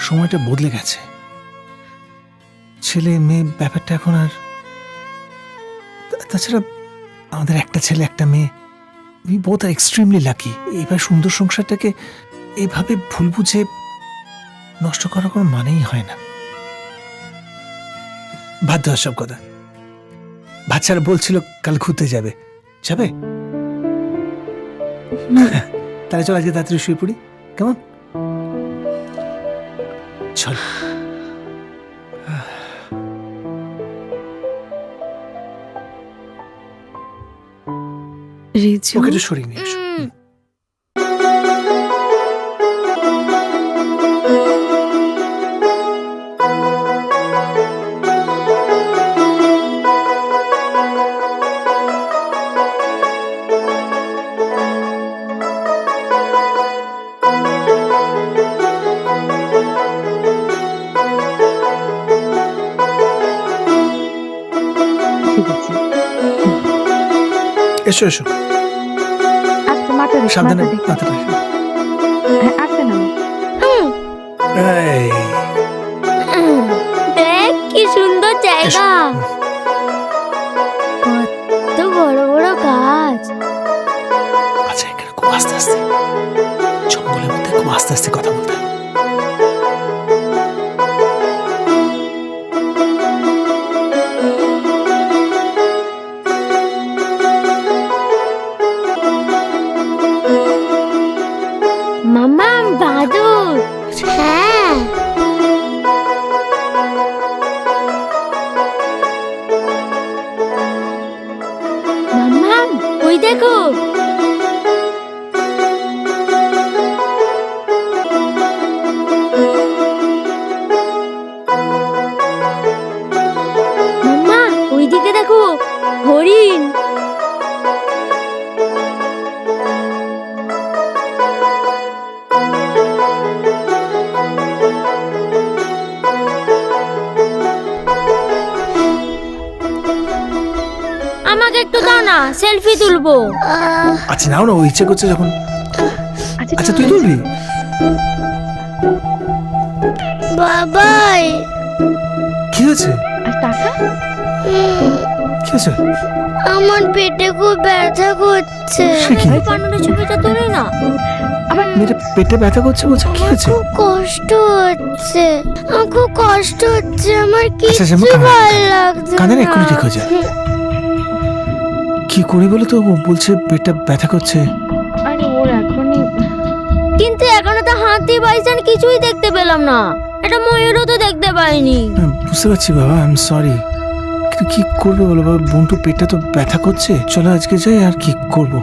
সময়টা বদলে গেছে, ছেলে মেয়ে ব্যাপারটা এখন আর। তাছাড়া আমাদের একটা ছেলে একটা মেয়ে, we both are extremely lucky. এবার সুন্দর সংসারটাকে এভাবে ভুল বুঝে নষ্ট করার কোনো মানেই হয় না। বাধ্য হয় সব কথা। বাচ্চারা বলছিল কাল ঘুরতে যাবে, যাবে? তাহলে চল আজকে তাড়াতাড়ি শুয়ে পড়ি, কেমন? চল। রিজু, ওকে একটু সরিয়ে নিয়ে এসো। ঠিক আছে, এসো এসো, আস্তে মাথা রেখে, সাবধানে মাথা রেখে। মাথাটা এসো। হ্যাঁ, আস্তে নাও। এই, দেখ কি সুন্দর জায়গা, কত বড় বড় গাছ। আচ্ছা এখানে খুব আস্তে আস্তে, জঙ্গলের মধ্যে খুব আস্তে আস্তে কথা বলতে হয়। মাম্মা বাদুর। হ্যাঁ, মাম্মা ওই দেখো। মাম্মা ওইদিকে দেখো, হরিণ। আমাকে একটু দাও না, সেলফি তুলবো। আচ্ছা নাও না, ও ইচ্ছে করছে যখন। আচ্ছা ঠিক তুই আছে। তুলবি? বাবাই, কি হয়েছে? আর টাকা? কি হয়েছে? আমার পেটে খুব ব্যথা করছে। সে কি? বানরের ছবিটা তুলি না। মেয়েটা পেটে ব্যথা করছে বলছে, কি হয়েছে? খুব কষ্ট হচ্ছে, আমার খুব কষ্ট হচ্ছে, আমার আচ্ছা, কিছু কাঁদে না। ভালো লাগছে কাঁদে না, না। এক্ষুনি ঠিক হয়ে যায়। কি করি বলে তো, ও বলছে পেটটা ব্যথা করছে। আরে ওর এখনই কিন্তু এখনো তো হাতি বাইসান কিছুই দেখতে পেলাম না, এটা ময়ূরও তো দেখতে পাইনি। বুঝতে পারছি বাবা, আই এম সরি, কিন্তু কি করবে বলো বাবা, বন্টু পেটটা তো ব্যথা করছে। চলো আজকে যাই, আর কি করব।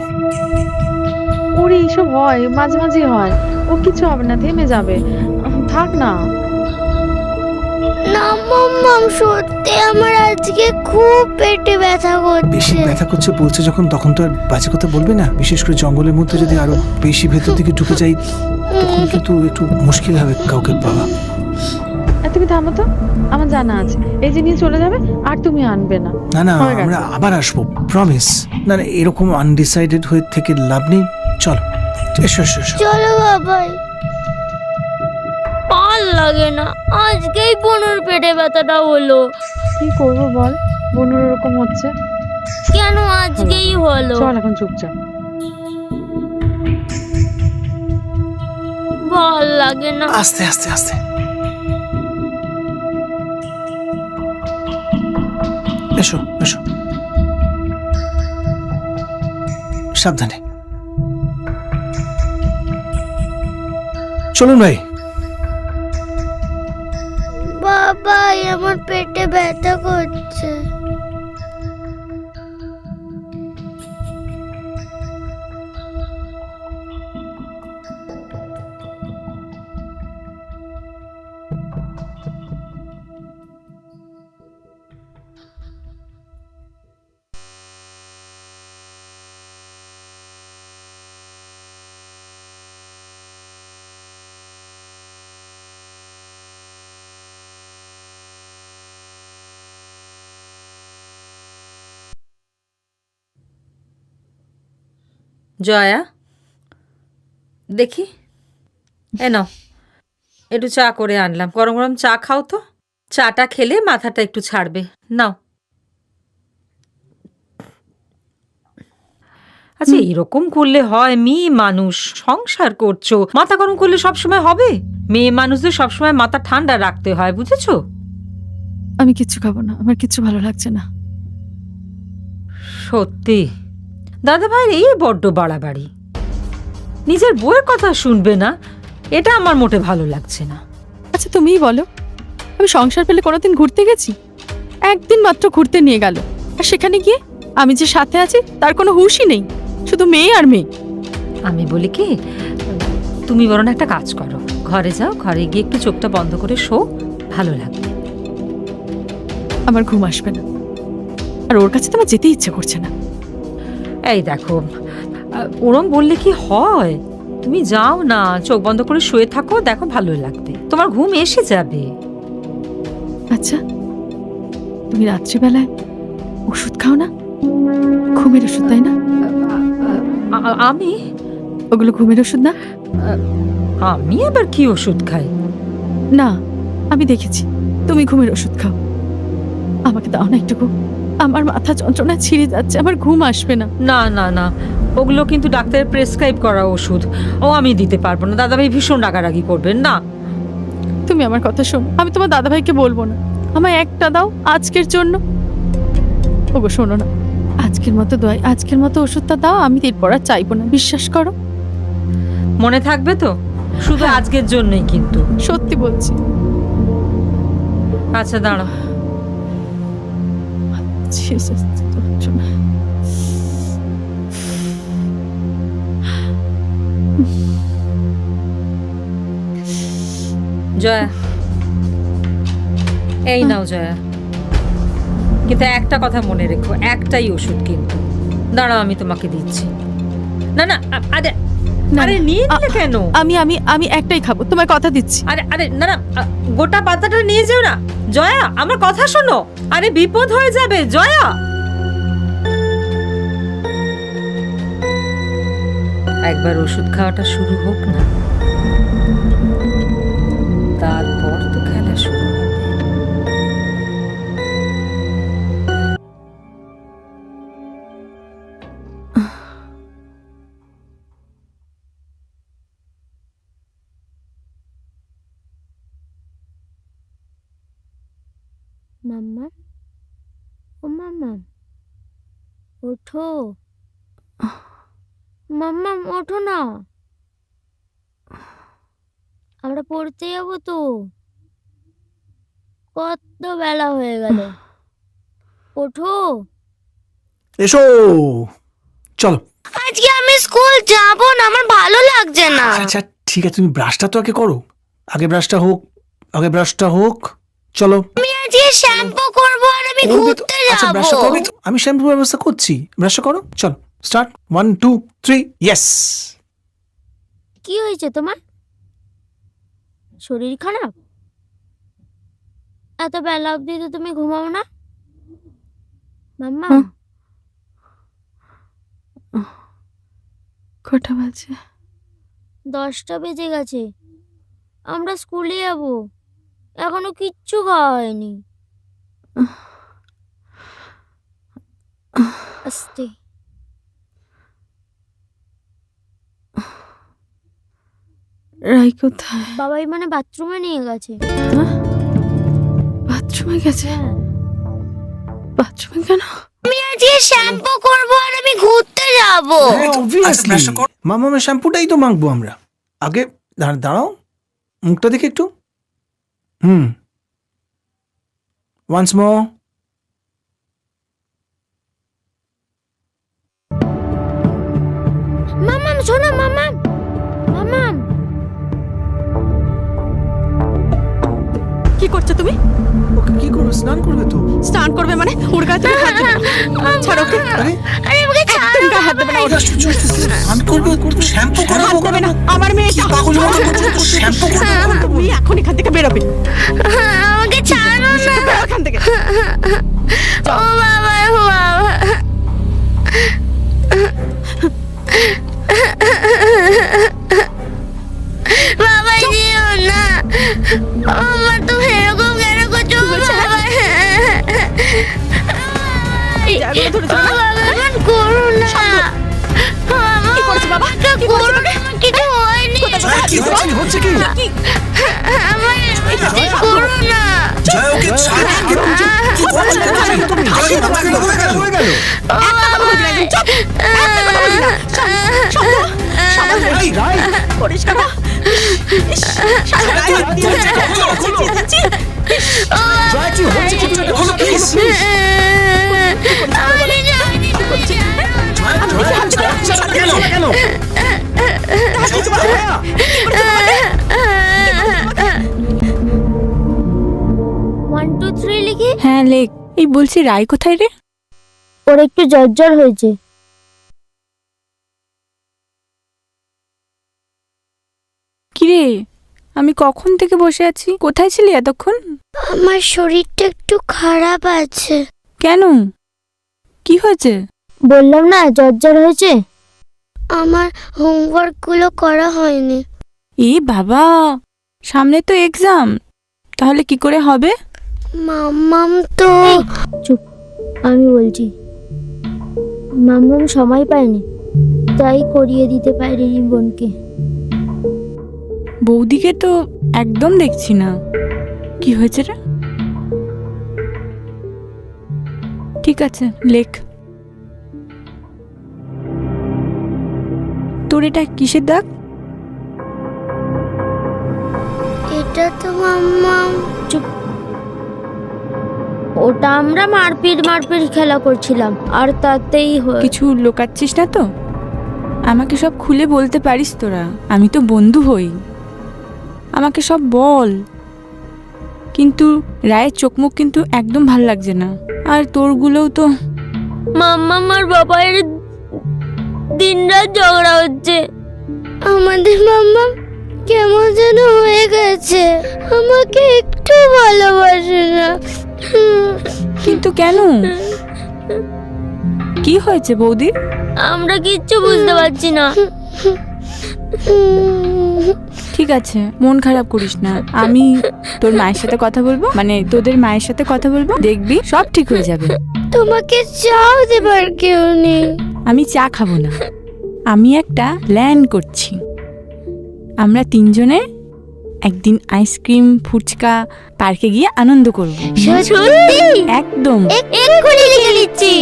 ওর এইসব হয়, মাঝে মাঝে হয়। ও কিছু হবে না, থেমে যাবে, থাক না। না মাম্মাম, সত্যি আমার আজকে খুব পেটে ব্যথা বেশি করছে। ব্যথা করছে বলছে যখন, তখন তো আর বাজে কথা বলবে না। বিশেষ করে জঙ্গলের মধ্যে যদি আরো বেশি ভেতর দিকে ঢুকে যাই, তখন কিন্তু একটু মুশকিল হবে কাউকে পাওয়া। তুমি থামো তো, আমার জানা আছে, এই যে নিয়ে চলে যাবে, আর তুমি আনবে না। না না, হয়ে গেছে। আমরা আবার আসবো, প্রমিস। না না, এরকম আনডিসাইডেড হয়ে থেকে লাভ নেই। চলো এসো এসো এসো। চলো বাবাই। ভাল লাগে না, আজকেই বোনের পেটে ব্যথাটা হলো। কি করবো বল, বোনের ওরকম হচ্ছে। কেন আজকেই হলো? চল এখন চুপচাপ। ভাল লাগে না। আস্তে আস্তে আস্তে। এসো এসো, সাবধানে। চলুন ভাই। বাবা আমার পেটে ব্যথা করছে। জয়া, দেখি এ নাও, একটু চা করে আনলাম, গরম গরম চা খাও তো। চাটা খেলে মাথাটা একটু ছাড়বে, নাও। আচ্ছা এরকম করলে হয়? মেয়ে মানুষ, সংসার করছো, মাথা গরম করলে সবসময় হবে? মেয়ে মানুষদের সবসময় মাথা ঠান্ডা রাখতে হয়, বুঝেছো? আমি কিচ্ছু খাবো না, আমার কিচ্ছু ভালো লাগছে না। সত্যি দাদা ভাইয়ের এই বড্ড বাড়াবাড়ি, নিজের বউয়ের কথা শুনবে না, এটা আমার মোটে ভালো লাগছে না। আচ্ছা তুমিই বলো, আমি সংসার পেলে কোনোদিন ঘুরতে গেছি? একদিন মাত্র ঘুরতে নিয়ে গেল, আর সেখানে গিয়ে আমি যে সাথে আছি তার কোনো হুঁশই নেই, শুধু মেয়ে আর মেয়ে। আমি বলি কি, তুমি বরং একটা কাজ করো, ঘরে যাও, ঘরে গিয়ে একটু চোখটা বন্ধ করে শো, ভালো লাগবে। আমার ঘুম আসবে না, আর ওর কাছে তো আমার যেতে ইচ্ছে করছে না। এই দেখো, ওরম বললে কি হয়? তুমি যাও না, চোখ বন্ধ করে শুয়ে থাকো, দেখো ভালো লাগবে, তোমার ঘুম এসে যাবে। আচ্ছা তুমি রাত্রিবেলায় ওষুধ খাও না? ঘুমের ওষুধ, তাই না? আমি? ওগুলো ঘুমের ওষুধ না? আমি আবার কি ওষুধ খাই? না, আমি দেখেছি তুমি ঘুমের ওষুধ খাও। আমাকে দাও না একটুকু, আমার মাথা যন্ত্রণা ছিঁড়ে যাচ্ছে, আমার ঘুম আসবে না। না না না, ওগুলো কিন্তু ডাক্তারের প্রেসক্রাইব করা ওষুধ, ও আমি দিতে পারবো না। দাদাভাই ভীষণ রাগারাগি করবেন না। তুমি আমার কথা শোনো, আমি তোমার দাদাভাইকে বলবো না, আমায় একটা দাও আজকের জন্য। ওগো শোনো না, আজকের মতো দোয়াই, আজকের মতো ওষুধটা দাও, আমি এরপর আর চাইবো না, বিশ্বাস করো। মনে থাকবে তো? শুধু আজকের জন্যই কিন্তু। সত্যি বলছি। আচ্ছা দাঁড়াও। জয়া, এই নাও জয়া, কিন্তু একটা কথা মনে রেখো, একটাই ওষুধ কিন্তু। দাঁড়াও আমি তোমাকে দিচ্ছি। না না, আরে আরে নিয়ে নিলে কেন? আমি আমি আমি একটাই খাবো, তোমার কথা দিচ্ছি। আরে আরে না না, গোটা পাতাটা নিয়ে যেও না জয়া, আমার কথা শোনো। আরে বিপদ হয়ে যাবে জয়া। একবার ওষুধ খাওয়াটা শুরু হোক না, তারপর তো খেলা শুরু হবে। মাম্মা, ও মাম্মা ওঠো, মাম্মা ওঠো না, আমরা পড়তে যাবো তো, কত বেলা হয়ে গেল, ওঠো। এসো, চলো। আজকে আমি স্কুল যাব না, আমার ভালো লাগছে না। আচ্ছা ঠিক আছে, তুমি ব্রাশটা তো আগে করো, আগে ব্রাশটা হোক, আগে ব্রাশটা হোক। চলো, আমি আজকে শ্যাম্পু করব আর আমি ঘুরতে আচ্ছা যাব। ব্রাশটা করবে তো? আমি শ্যাম্পুর ব্যবস্থা করছি, ব্রাশটা করো। চলো স্টার্ট, 1 2 3 ইয়েস। কি হয়েছে তোমার? শরীর খারাপ? এত বেলা অবধি তো তুমি ঘুমাও না মাম্মা? কটা বাজে? 10টা বেজে গেছে, আমরা স্কুলে যাব, এখনো কিচ্ছু খাওয়া হয়নি। আস্তে। রাই কোথায়? বাবাই মানে বাথরুমে নিয়ে গেছে। বাথরুমে গেছে? হ্যাঁ। বাথরুমে কেন? আমি আজকে শ্যাম্পু করব আর আমি ঘুরতে যাব। মামা শ্যাম্পুটাই তো মাখবো আমরা। আগে দাঁড়াও, মুখটা দেখে একটু। Once more. মামাম শোনো, মামাম মামাম। কি করছো তুমি? ওকে কি করবে? স্নান করবে তো। স্নান করবে মানে? ওর গায়ে তুমি হাত দেবে না। ছাড়ো ওকে। আরে আরে আমাকে ছাড়ো। তুমি গায়ে হাত দেবে না ওর। স্নান করবে, শ্যাম্পু হাত দেবে না। আমার মেয়েটা শ্যাম্পু তুমি এখন এখান থেকে বেরোবে। আমাকে ছাড়ো না। বেরো এখান থেকে। ও বাবা, ও বাবা। বাবা যেও না। আমার তো এরকম কেন করছো বাবা? জায়গাটা ধরে ছিল না? বাবা এমন করো না। কি করেছে বাবা? কি করো করেছে? না, আমার কিছু হয়নি। হচ্ছে কি? আমার করো না। ওয়ান টু থ্রি লিখি। হ্যাঁ লেখ। এই বলছি রায় কোথায় রে? ওর একটু জ্বর হয়েছে। কিরে, আমি কখন থেকে বসে আছি? কোথায় ছিলি এতক্ষণ? আমার শরীরটা একটু খারাপ আছে। কেন? কি হয়েছে? বললাম না জ্বর হয়েছে। আমার হোমওয়ার্ক গুলো করা হয়নি। এ বাবা, সামনে তো এক্সাম, তাহলে কি করে হবে? মাম্মাম তো চুপ, আমি বলছি। মাম্মাম সময় পায়নি, তাই করিয়ে দিতে পারিনি বোনকে। বৌদিকে তো একদম দেখছি না। কি হয়েছে রে? ঠিক আছে লেখ। তোর এটা কিসের দাগ? এটা তো মাম্মাম। চুপ। ওটা আমরা মারপিট খেলা করছিলাম, আর তাতেই কিছু লোকাচ্ছিস না তো? আমাকে সব খুলে বলতে পারিস তোরা, আমি তো বন্ধু হই, আমাকে সব বল। কিন্তু রায়ের চোখ মুখ কিন্তু একদম ভাল লাগছে না, আর তোরগুলোও তো। মাম্মাম আর বাবার দিনরাত ঝগড়া হচ্ছে। আমাদের মাম্মাম কেমন যেন হয়ে গেছে, আমাকে একটু ভালোবাসে না। কিন্তু কেন? কি হয়েছে বৌদি? আমরা কিচ্ছু বুঝতে পারছি না। ঠিক আছে, মন খারাপ করিস না, আমি তোর মায়ের সাথে কথা বলবো, মানে তোদের মায়ের সাথে কথা বলবো, দেখবি সব ঠিক হয়ে যাবে। তোমাকে চাও দেবার কেউ নেই। আমি চা খাবো না, আমি একটা প্ল্যান করছি। আমরা তিনজনে একদিন আইসক্রিম ফুচকা পার্কে গিয়ে আনন্দ করব। সত্যি? একদম। এক্ষুনি লিখে নিচ্ছি।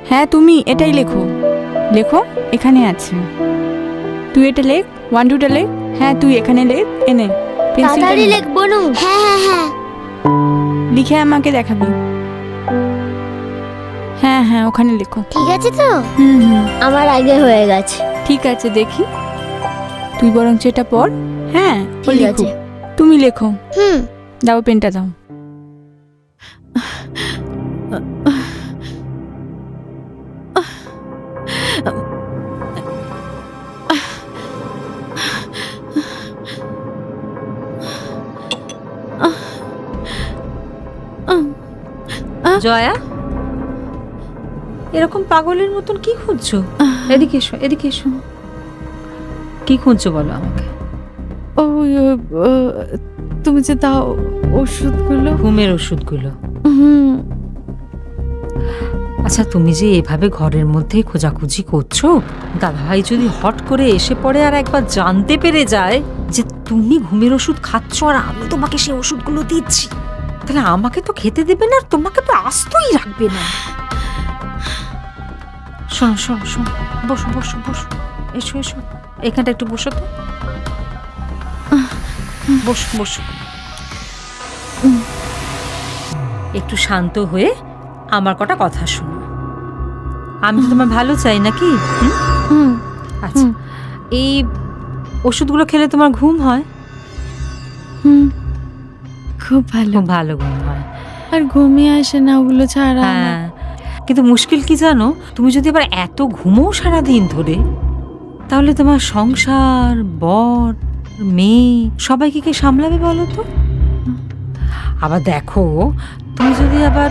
হ্যাঁ তুমি এটাই লেখো, লেখো এখানে আছে। তুই এটা লেখ, 1 2টা লেখ। হ্যাঁ তুই এখানে লেখ, এনে পেন্সিলটা তাড়াতাড়ি নে। লিখবো না। হ্যাঁ। লিখে আমাকে দেখাবি। হ্যাঁ হ্যাঁ ওখানে লেখো। ঠিক আছে তো? হুম। আমার আগে হয়ে গেছে। ঠিক আছে দেখি, তুই বরঞ্চ এটা পড়। হ্যাঁ ও ঠিক লিখুক, আছে। তুমি লেখো। হুম। দাও পেনটা দাও। জয়া, এরকম পাগলের মতন কি খুঁজছো? এদিকে এসো, এদিকে এসো। কি খুঁজছো বলো আমাকে? ও তুমি যে দাও ওষুধগুলো। ঘুমের ওষুধগুলো? হুম। আচ্ছা, তুমি যে এভাবে ঘরের মধ্যেই খোঁজাখুঁজি করছো, দাদাভাই যদি হট করে এসে পড়ে আর একবার জানতে পেরে যায় যে তুমি ঘুমের ওষুধ খাচ্ছ আর আমি তোমাকে সেই ওষুধগুলো দিচ্ছি, তাহলে আমাকে তো খেতে দেবে না, আর তোমাকে তো আস্তই রাখবে না। শোনো শোনো শোনো, বসো বসো বসো, এসো এসো, এখানটা একটু বসো তো, বসো বসো। একটু শান্ত হয়ে আমার কটা কথা শোনো। আমি তো তোমার ভালো চাই নাকি? আচ্ছা, এই ওষুধগুলো খেলে তোমার ঘুম হয়? খুব ভালো, খুব ভালো ঘুম হয়। আর ঘুমিয়ে আসে না ওগুলো ছাড়া। হ্যাঁ, কিন্তু মুশকিল কি জানো, তুমি যদি আবার এত ঘুমো সারাদিন ধরে, তাহলে তোমার সংসার, বর, মেয়ে সবাইকে কে সামলাবে বলো তো? আবার দেখো, তুমি যদি আবার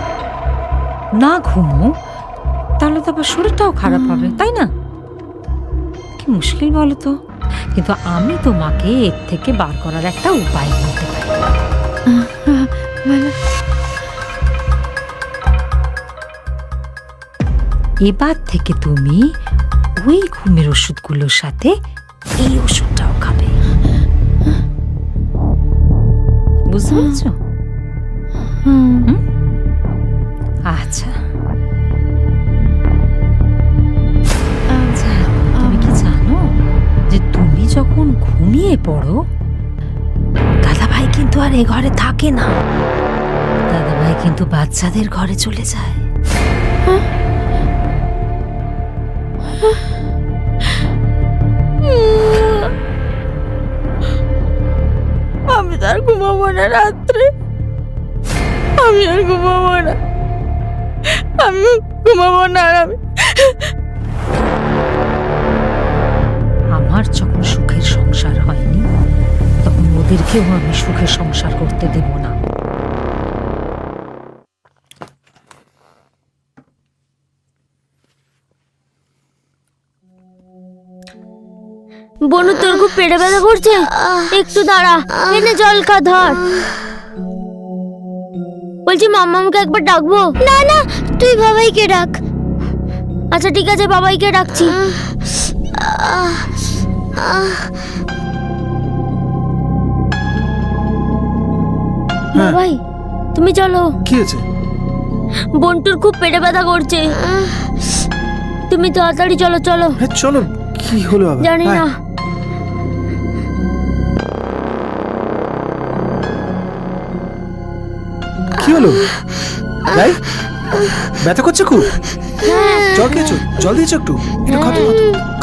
না ঘুমো, তাহলে তো আবার শরীরটাও খারাপ হবে, তাই না? কি মুশকিল বলো তো। কিন্তু আমি তোমাকে এর থেকে বার করার একটা উপায় বলতে পারি। এবার থেকে তুমি ওই ঘুমের ওষুধগুলোর সাথে এই ওষুধটাও খাবে, বুঝতে পেরেছ? আচ্ছা আচ্ছা, তুমি কি জানো যে তুমি যখন ঘুমিয়ে পড়ো, দাদাভাই কিন্তু আর এ ঘরে থাকে না, দাদাভাই কিন্তু বাচ্চাদের ঘরে চলে যায়। আমি তো আর ঘুমাবো না রাত্রে, আমি আর ঘুমাবো না, আমি ঘুমাবো না। আর আমি আমার যখন সুখের সংসার হয়নি, তখন ওদেরকেও আমি সুখের সংসার করতে দেব না। বনু, তোর খুব পেটে ব্যথা করছে, একটু দাঁড়া, এনে জল খা, ধর। বলছি মাম্মামকে একবার ডাকবো? না না, তুই বাবাইকে ডাক। আচ্ছা ঠিক আছে, বাবাইকে ডাকছি। বাবাই, তুমি চলো। কি হয়েছে? বন্টুর খুব পেটে ব্যথা করছে, তুমি তাড়াতাড়ি চলো চলো। হ্যাঁ চলো। কি হলো আবার? জানি না। কি হলো? ভাই ব্যথা করছে খুব? হ্যাঁ। জল খেয়েছো? জল দিয়েছো একটু? একটু খাও তো,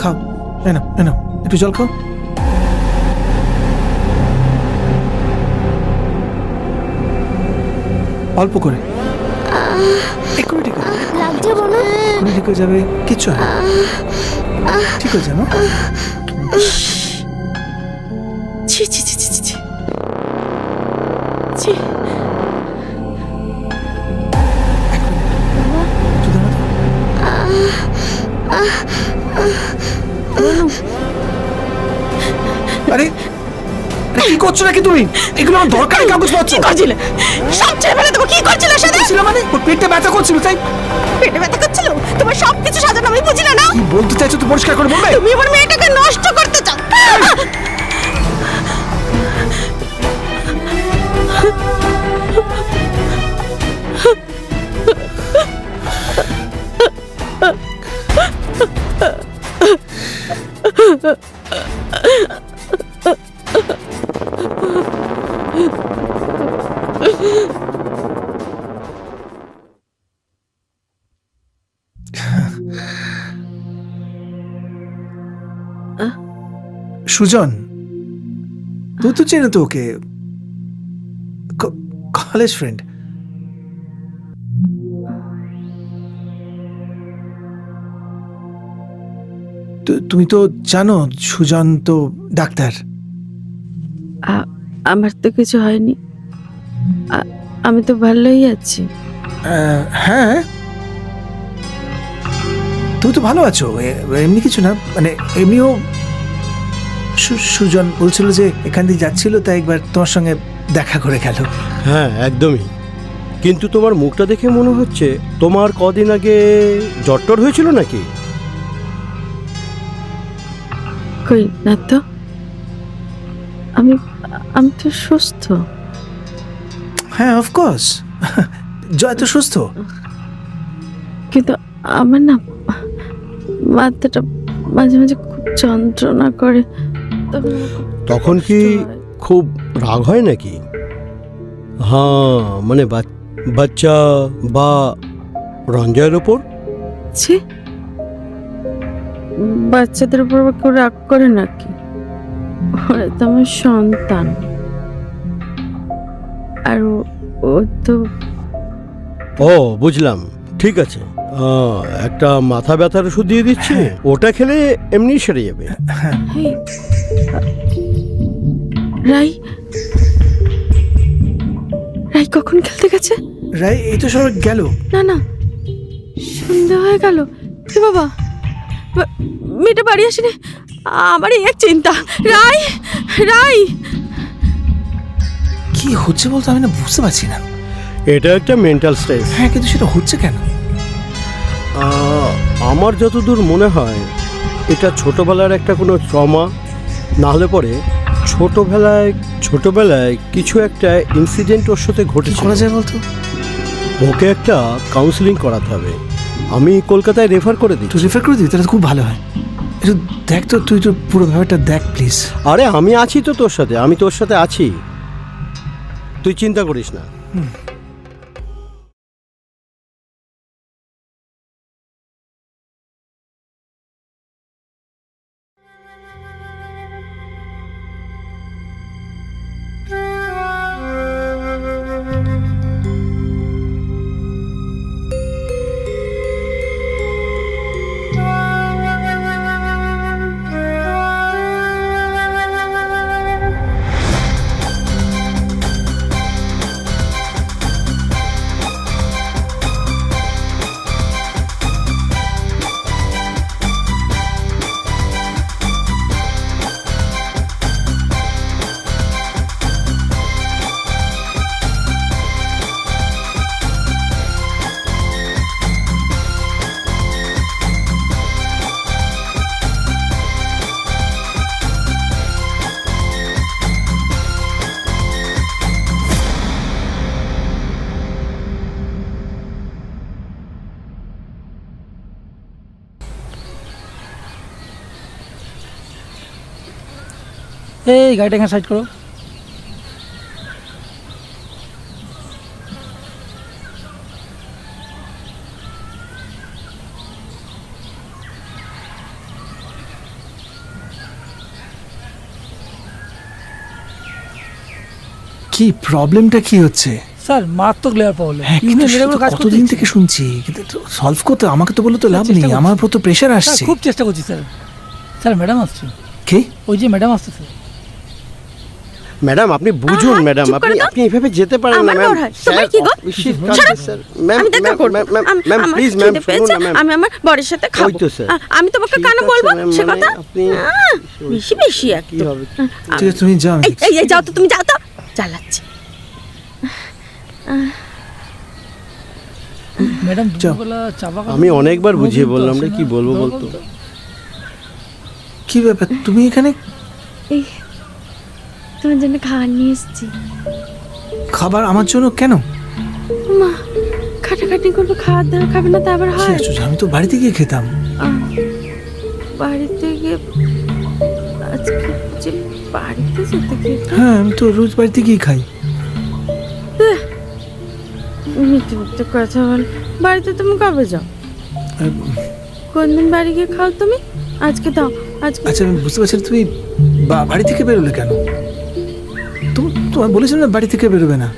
খাও। এনো এনো, একটু জল খাও। অল্প করে, এক্ষুনি ঠিক হয়ে যাবে। লাগছে বনু? এক্ষুনি ঠিক হয়ে যাবে, কিচ্ছু হয় না। ঠিক হয়ে যাবে। ছি ছি ছি ছি ছি ছি। আরে কি করছো নাকি তুমি? এগুলো আমার দরকারি কাগজপত্র। কি করছিলে? সব ছেড়ে ফেলে দেবো। কি করছিলে সাথে? ছিল মানে ওর পেটটা ব্যথা করছিল তাই। পেটে ব্যথা করছিল? তোমার সব কিছু সাজানো আমি বুঝি না। না, কি বলতে চাইছো তো পরিষ্কার করে বলবে? তুমি আমার মেয়েটাকে নষ্ট করতে চাও। সুজন, তুই তো চেনো তো ওকে, কলেজ ফ্রেন্ড। তুমি তো জানো সুজন তো ডাক্তার। আমার তো কিছু হয়নি, আমি তো ভালোই আছি। হ্যাঁ, তুমি তো ভালো আছো, এমনি কিছু না, মানে এমনিও সুজন বলছিল যে এখান দিয়ে যাচ্ছিল, তাই একবার তোমার সঙ্গে দেখা করে গেল। হ্যাঁ একদমই, কিন্তু তোমার মুখটা দেখে মনে হচ্ছে তোমার কদিন আগে জ্বর হয়েছিল নাকি? কই না তো, আমি তো সুস্থ। হ্যাঁ অফকোর্স। জয় তো সুস্থ। কিন্তু আমার না মাথাটা মাঝে মাঝে খুব যন্ত্রণা করে, তখন আমার খুব তখন কষ্ট কি হয়। খুব রাগ হয় নাকি? হ্যাঁ, মানে বাচ্চা বা রঞ্জয়ের ওপর? ছি, বাচ্চাদের উপর আবার কেউ রাগ করে নাকি? ওরা তো আমার সন্তান, আর ও তো ও বুঝলাম, ঠিক আছে। একটা মাথা ব্যথার ওষুধ দিয়ে দিচ্ছি, ওটা খেলে এমনি সেরে যাবে। এই, রাই রাই কখন খেলতে গেছে? রাই এই তো সবাই গেল। না না, সন্ধ্যা হয়ে গেল। এ বাবা, মেয়েটা বাড়ি আসেনি, আমার এই এক চিন্তা। রাই রাই কি হচ্ছে বলতো, আমি না বুঝতে পারছি না। এটা একটা মেন্টাল স্ট্রেস। হ্যাঁ কিন্তু সেটা হচ্ছে কেন? আমার যতদূর মনে হয় এটা ছোটবেলার একটা কোনো ট্রমা, না হলে পরে ছোটবেলায় কিছু একটা ইনসিডেন্ট ওর সাথে কি ঘটেছে। করা যায় বলতো? ওকে একটা কাউন্সিলিং করাতে হবে। আমি কলকাতায় রেফার করে দিই। তুই রেফার করে দিবি, তাহলে তো খুব ভালো হয়। একটু দেখ তো, তুই তো পুরো ব্যাপারটা দেখ প্লিজ। আরে আমি আছি তো তোর সাথে, আমি তোর সাথে আছি, তুই চিন্তা করিস না। এই গাড়িটা এখানে সাইড করো। কি প্রবলেমটা কি হচ্ছে? স্যার মারাত্মক লেয়ার প্রবলেম। হ্যাঁ কিন্তু সেটা তো কতদিন থেকে শুনছি, কিন্তু সলভ করতে আমাকে তো বলে তো লাভ নেই, আমার উপর তো প্রেশার আসছে। খুব চেষ্টা করছি স্যার। স্যার ম্যাডাম আসছে। কে? ওই যে ম্যাডাম আসছে স্যার। ম্যাডাম আপনি বুঝুন, ম্যাডাম আপনি এভাবে যেতে পারেন না ম্যাম। ম্যাম প্লিজ ম্যাম, শুনুন না ম্যাম। আমি আমার বরের সাথে খাবো। ওই তো স্যার। আমি তোমাকে কেন বলবো সে কথা? আপনি বেশি বেশি কি একটু। হবে? ঠিক আছে তুমি যাও। এই যাও তো, তুমি যাও তো, চালাচ্ছি। ম্যাডাম যাও। দুপুরবেলা চা বাগান। আমি অনেকবার বুঝিয়ে বললাম রে, কি বলবো বলতো। কি ব্যাপার তুমি এখানে? এই তোমার জন্য খাবার নিয়ে এসেছি। খাবার আমার জন্য কেন? মা খাটাখাটি করবে, খাওয়ার দাওয়া খাবে না, তা আবার কি হয়? আশ্চর্য, আমি তো বাড়িতে গিয়ে খেতাম। বাড়িতে গিয়ে আজকে যে বাড়িতে যেতে গিয়ে হ্যাঁ আমি তো রোজ বাড়িতে গিয়ে খাই। মিথ্যে মিথ্যে কথা বল। বাড়িতে তুমি কবে যাও? কোনদিন বাড়ি গিয়ে খাও তুমি? আজকে দাও, আজকে। আচ্ছা আমি বুঝতে পারছি না, তুমি বাড়ি থেকে বেরোলে কেন? তোমার বলেছিলাম না বাড়ি থেকে বেরোবে না,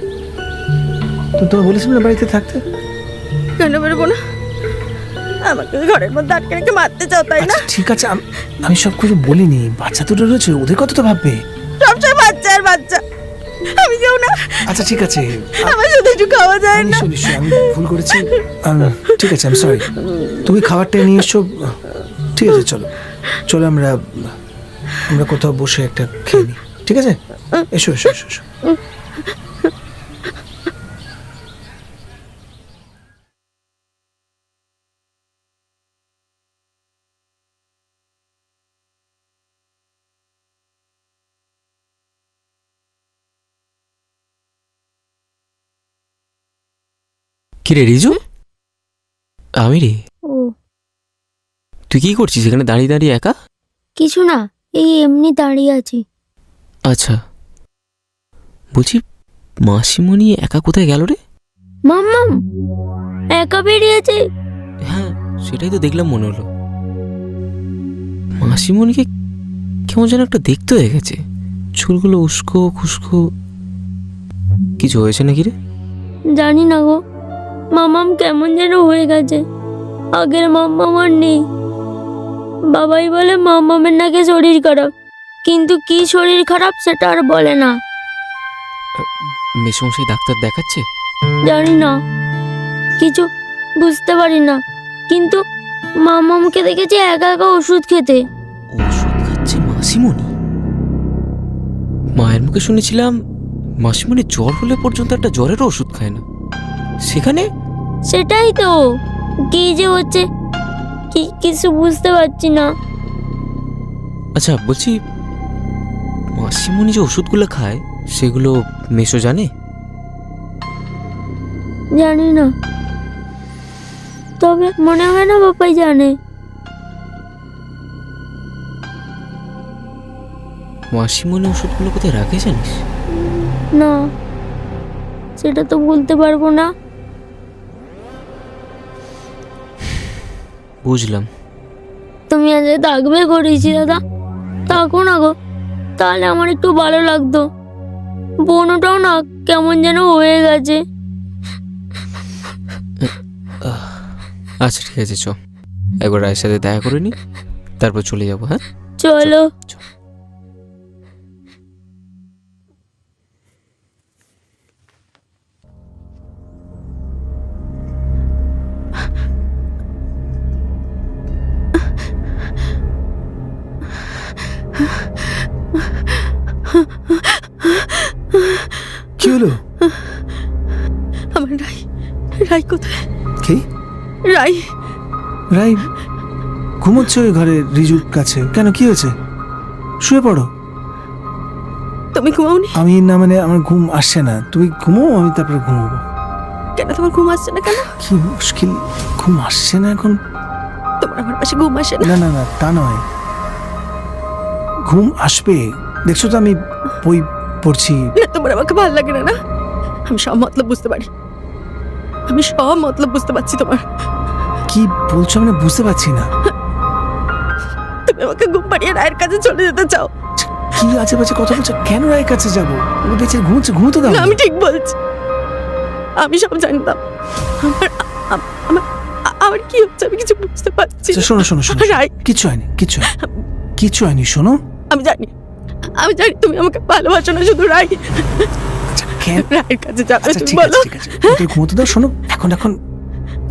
তোমার বলেছিলাম না বাড়িতে থাকতে। কেন বেরোবো না? আমাকে ঘরের মধ্যে আটকে রেখে মারতে চাও, তাই না? আচ্ছা, ঠিক আছে আমি সব কিছু বলিনি, বাচ্চা দুটো রয়েছে, ওদের কথা তো ভাববে। সবসময় বাচ্চা আর বাচ্চা, আমি কেউ না। আচ্ছা ঠিক আছে, আমার শুধু একটু খাওয়া যায় না। নিশ্চয়ই নিশ্চয়ই আমি ভুল করেছি। ঠিক আছে আমি সরি। তুমি খাবারটা নিয়ে এসো। ঠিক আছে চলো চলো, আমরা কোথাও বসে একটা খেয়ে নিই, ঠিক আছে? এসো এসো এসো এসো। কি রে রিজু? আমি রে। ও তুই কি করছিস এখানে দাঁড়িয়ে দাঁড়িয়ে একা? কিছু না, এই এমনি দাঁড়িয়ে আছি। আচ্ছা, বলছি মাসিমণি একা কোথায় গেল রে? মাম্মাম একা বেরিয়েছে। হ্যাঁ, সেটাই তো দেখলাম, মনে হলো মাসিমণিকে কেমন যেন একটা দেখতে হয়ে গেছে, চুলগুলো উস্কো খুস্কো। কিছু হয়েছে নাকি রে? জানি না গো, মামাম কেমন যেন হয়ে গেছে। আগের মাম্মাম আর নেই। বাবাই বলে মাম্মামের নাকি শরীর খারাপ, কিন্তু কি শরীর খারাপ সেটা আর বলে না। মেসমশাই ডাক্তার দেখাচ্ছে? জানি না, কিছু বুঝতে পারি না, কিন্তু মামামকে দেখেছি একা একা ওষুধ খেতে। ওষুধ খাচ্ছে মাসিমণি? মায়ের মুখে শুনেছিলাম মাসিমণি জ্বর হলে পর্যন্ত একটা জ্বরেরও ওষুধ খায় না, সেখানে সেটাই তো, কি যে হচ্ছে কিছু বুঝতে পারছি না। আচ্ছা বলছি, মাসিমণি যে ওষুধগুলো খায় সেগুলো মেসো জানে? জানি না, তবে মনে হয় না বাবাই জানে। মাসিমণি ওষুধগুলো কোথায় রাখে জানিস? না, সেটা তো বলতে পারবো না। বুঝলাম। তুমি আজ থাকবে করেছি দাদা, থাকো না গো, তাহলে আমার একটু ভালো লাগতো। বোনটাও না কেমন যেন হয়ে গেছে। আচ্ছা ঠিক আছে, চ একবার রায়ের সাথে দেখা করে নি, তারপর চলে যাবো। হ্যাঁ চলো। কি হলো? আমার রাই কোথায়? কি? রাই রাই ঘুমোচ্ছে ওই ঘরে রিজুর কাছে। কেন, কি হয়েছে? শুয়ে পড়ো। তুমি ঘুমাওনি? আমি না, মানে আমার ঘুম আসছে না। তুমি ঘুমাও, আমি তারপরে ঘুমাবো। কেন তোমার ঘুম আসছে না কেন? কি মুশকিল, ঘুম আসছে না এখন। তোমার আমার পাশে ঘুম আসে না? না না না, তা নয়, ঘুম আসবে। দেখছো তো আমি বই পড়ছি। না, তোমার আমাকে ভালো লাগে না। না, আমি সব মতলব বুঝতে পারি, আমি সব মতলব বুঝতে পারছি তোমার। কি বলছো আমি বুঝতে পারছি না। তুমি আমাকে ঘুম পাড়িয়ে রায়ের কাছে চলে যেতে চাও? কি আছে বাজে কথা বলছো? কেন রায়ের কাছে যাবো? ও বেঁচে ঘুমোচ্ছে, ঘুমোতে দাও। না, আমি ঠিক বলছি, আমি সব জানতাম। আমার আমার আমার কি হচ্ছে আমি কিছু বুঝতে পারছি না। শোনো শোনো শোনো, রাই, কিছু হয়নি, কিছু হয়নি। শোনো, আমি জানি তুমি আমাকে ভালোবাসো না শুধু রাই। আচ্ছা কেন রায়ের কাছে যাবে আচ্ছা তুমি ঠিক বলো? আছে ঠিক আছে, ওদের ঘুমোতে দাও। শোনো, এখন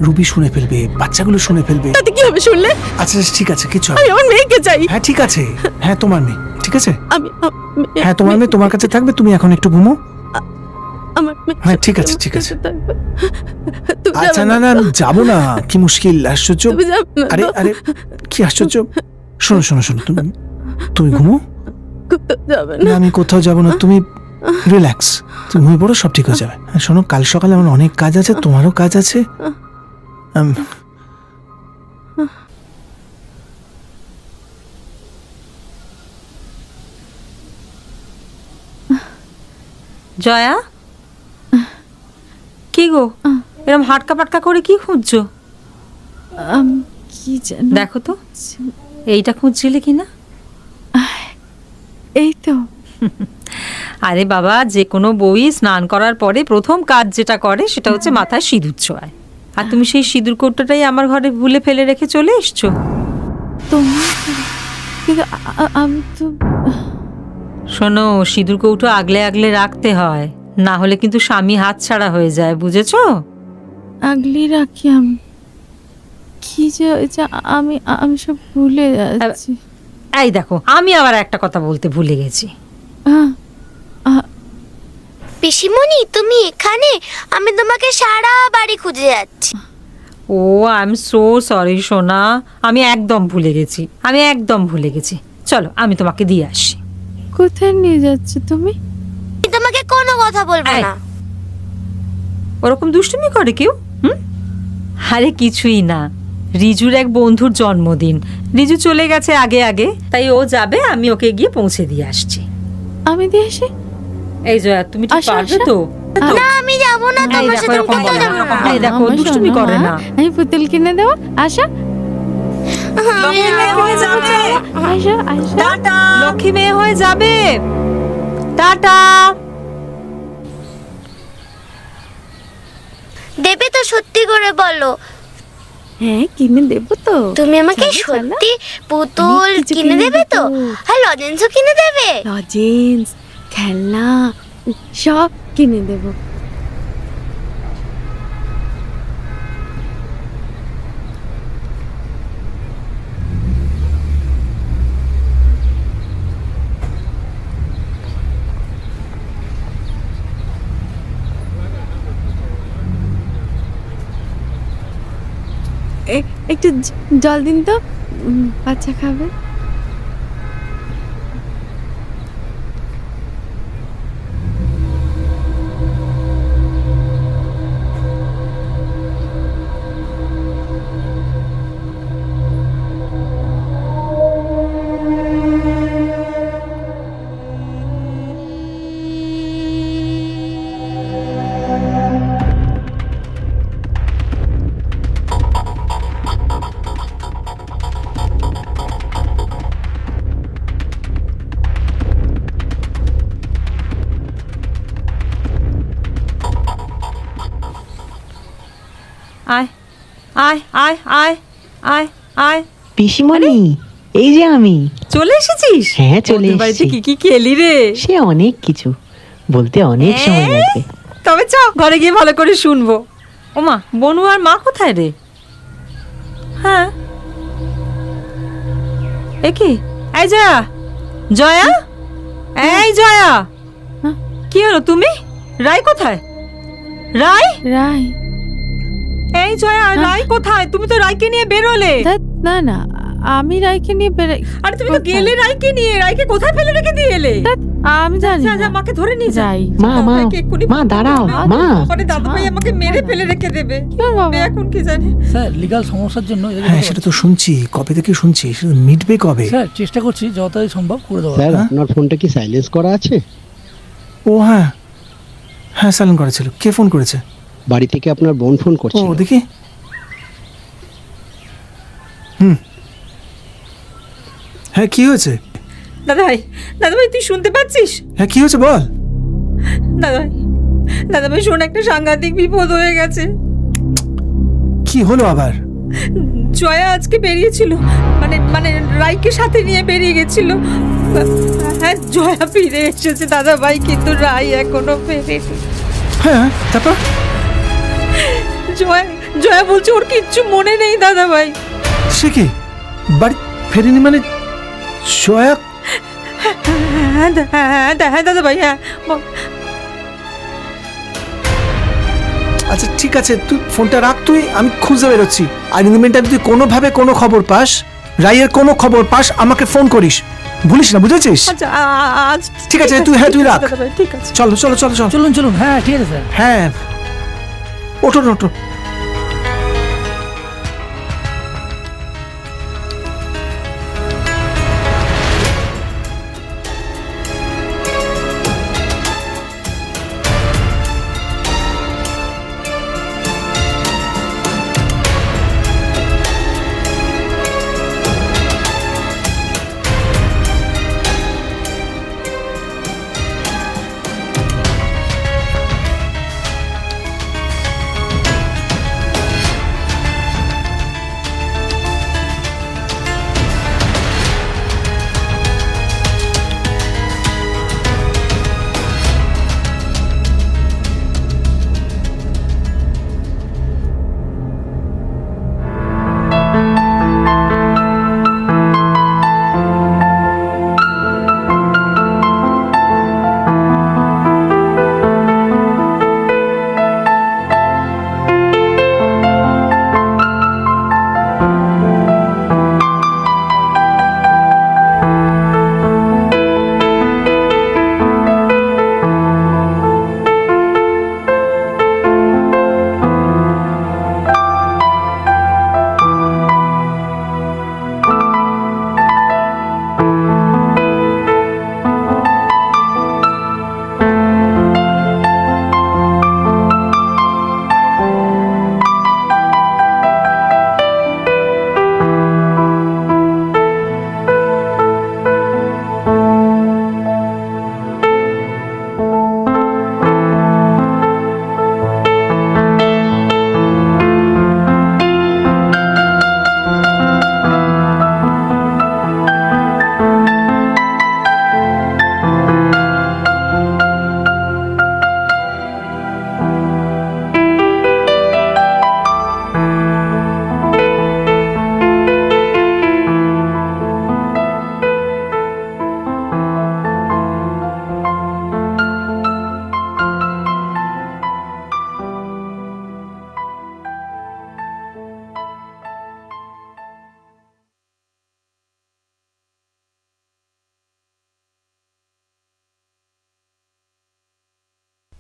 রুবি শুনে ফেলবে, বাচ্চাগুলো শুনে ফেলবে। তাতে কি হবে শুনলে? আচ্ছা ঠিক আছে, কিছু হবে। আমি আমার মেয়েকে চাই। হ্যাঁ ঠিক আছে, হ্যাঁ তোমার মেয়ে, ঠিক আছে। আমি হ্যাঁ তোমার মেয়ে তোমার কাছে থাকবে, তুমি এখন একটু ঘুমো। আমার মেয়ে হ্যাঁ ঠিক আছে ঠিক আছে। থাকবে। তুমি আচ্ছা যাবে না না, আমি যাবো না। কি মুশকিল, আশ্চর্য। তুমি যাবে না আরে তো? আরে কি আশ্চর্য। শোনো শোনো শোনো, তুমি ঘুমো কোথাও যাবে না। না। আমি কোথাও যাবো না, তুমি রিল্যাক্স, তুমি ঘুমিয়ে পড়ো, সব ঠিক হয়ে যাবে। হ্যাঁ শোনো, কাল সকালে আমার অনেক কাজ আছে, তোমারও কাজ আছে। জয়া, কি গো এরকম হাটকা পাটকা করে কি খুঁজছো? কি জানো, দেখো তো, এইটা খুঁজছিলে কি না? এই তো। আরে বাবা, যে কোনো বই স্নান করার পরে প্রথম কাজ যেটা করে সেটা হচ্ছে মাথায় সিঁদুর ছোঁয়ায়। আর তুমি সেই সিঁদুর কৌটোটাই আমার ঘরে ভুলে ফেলে রেখে চলে এসছো। কিন্তু আমি তো। শোনো, সিঁদুর কৌটো আগলে আগলে রাখতে হয়, না হলে কিন্তু স্বামী হাতছাড়া হয়ে যায়, বুঝেছো? আগলি রাখি আমি। কি যে আমি আমি সব ভুলে যাচ্ছি। এই দেখো, আমি আবার একটা কথা বলতে ভুলে গেছি। পিসিমণি তুমি এখানে? আমি তোমাকে সারা বাড়ি খুঁজে যাচ্ছি। ও আই এম সো সরি সোনা, আমি একদম ভুলে গেছি। চলো আমি তোমাকে দিয়ে আসি। কোথায় নিয়ে যাচ্ছে তুমি? আমি তোমাকে কোনো কথা বলবো না। ওরকম দুষ্টুমি করে কেউ? আরে কিছুই না, রিজুর এক বন্ধুর জন্মদিন। রিজু চলে গেছে আগে আগে, তাই ও যাবে, আমি ওকে গিয়ে পৌঁছে দিয়ে আসছি। আমি দিয়ে আসি। এই জয়া, তুমি ঠিক আশা, পারবে আশা। তো? না আমি যাব না, এই তোমার দেখো, সাথে এরকম কোথাও বলে যাব না। না। এই দেখো, আমার দুষ্টুমি সোনা করে মা, না। আমি পুতুল কিনে দেবো। আশা আমি যাব না। আশা আশা টাটা, লক্ষ্মী মেয়ে হয়ে যাবে। টাটা। দেবে তো, সত্যি করে বলো। হ্যাঁ কিনে দেবো তো। তুমি আমাকে চলো, চলো। সত্যি পুতুল অনেক কিছু কিনে দেবে তো? দেবো। আর লজেন্সও কিনে দেবে? লজেন্স, খেলনা সব কিনে দেবো। একটু জল দিন তো, বাচ্চা খাবে। আয় আয় আয় আয় আয় আয়। পিসিমণি, এই যে আমি। চলে এসেছিস? হ্যাঁ, চলে তোদের বাড়িতে এসেছি। কি কি খেলি রে? সে অনেক কিছু, বলতে অনেক সময় লাগবে। তবে চ, ঘরে গিয়ে ভালো করে শুনবো। ওমা, বনু আর মা কোথায় রে? হ্যাঁ, এ কি? এই জয়া, জয়া, এই জয়া, হ্যাঁ? কি হলো? তুমি? রাই কোথায়? রাই, রাই, এই জয়া, রাই কোথায়? তুমি তো রাইকে নিয়ে বেরোলে। ধ্যাৎ, না না, আমি রাইকে নিয়ে বেরাই। আরে তুমি তো গেলে রাইকে নিয়ে, রাইকে কোথায় ফেলে রেখে দিয়ে এলে? ধ্যাৎ, আমি জানি যা যা, না। মাকে ধরে নিয়ে যা। যাই। মা মা দাদাকে এক্ষুনি মা দাঁড়াও মা। আরে দাদা ভাই আমাকে মেরে ফেলে রেখে দেবে। বাবা। আমি এখন কি জানি। স্যার লিগাল সমস্যার জন্য এদেরকে হ্যাঁ বলা সেটা তো শুনছি, কবে থেকে শুনছি, সেটা মিটবে কবে? স্যার চেষ্টা করছি যত তাড়াতাড়ি সম্ভব করে দেওয়া। স্যার আপনার ফোনটা কি সাইলেন্স করা আছে? ও হ্যাঁ হ্যাঁ, সাইলেন্ট করেছিল। কে ফোন করেছে? বাড়ি থেকে আপনার বোন ফোন ও করছে। দেখি। হ্যাঁ কি হয়েছে? দাদা ভাই তুই শুনতে পাচ্ছিস? হ্যাঁ কি হয়েছে বল। দাদা ভাই শোন, একটা সাংঘাতিক বিপদ হয়ে গেছে। কি হলো আবার? জয়া আজকে বেরিয়েছিল, মানে রাইকে সাথে নিয়ে বেরিয়ে গেছিল। হ্যাঁ, জয়া ফিরে এসেছে দাদা ভাই, কিন্তু রাই এখনো ফেরেনি। হ্যাঁ তারপর? জয়া বলছে ওর কিচ্ছু মনে নেই দাদা ভাই। সে কি বাড়ি ফেরেনি মানে? জয়া? হ্যাঁ দাদা ভাই, হ্যাঁ। আচ্ছা ঠিক আছে, তুই ফোনটা রাখ, তুই আমি খুঁজে বেরোচ্ছি। আর ইন দ্য মিনটাইম তুই কোনোভাবে কোনো খবর পাস, রাইয়ের কোনো খবর পাস, আমাকে ফোন করিস, ভুলিস না, বুঝেছিস? আচ্ছা ঠিক আছে, তুই রাখ। দাদা ভাই, ঠিক আছে। চলো চলো চলো চলো। চলুন চলুন, হ্যাঁ ঠিক আছে স্যার। হ্যাঁ ওঠো ওঠো।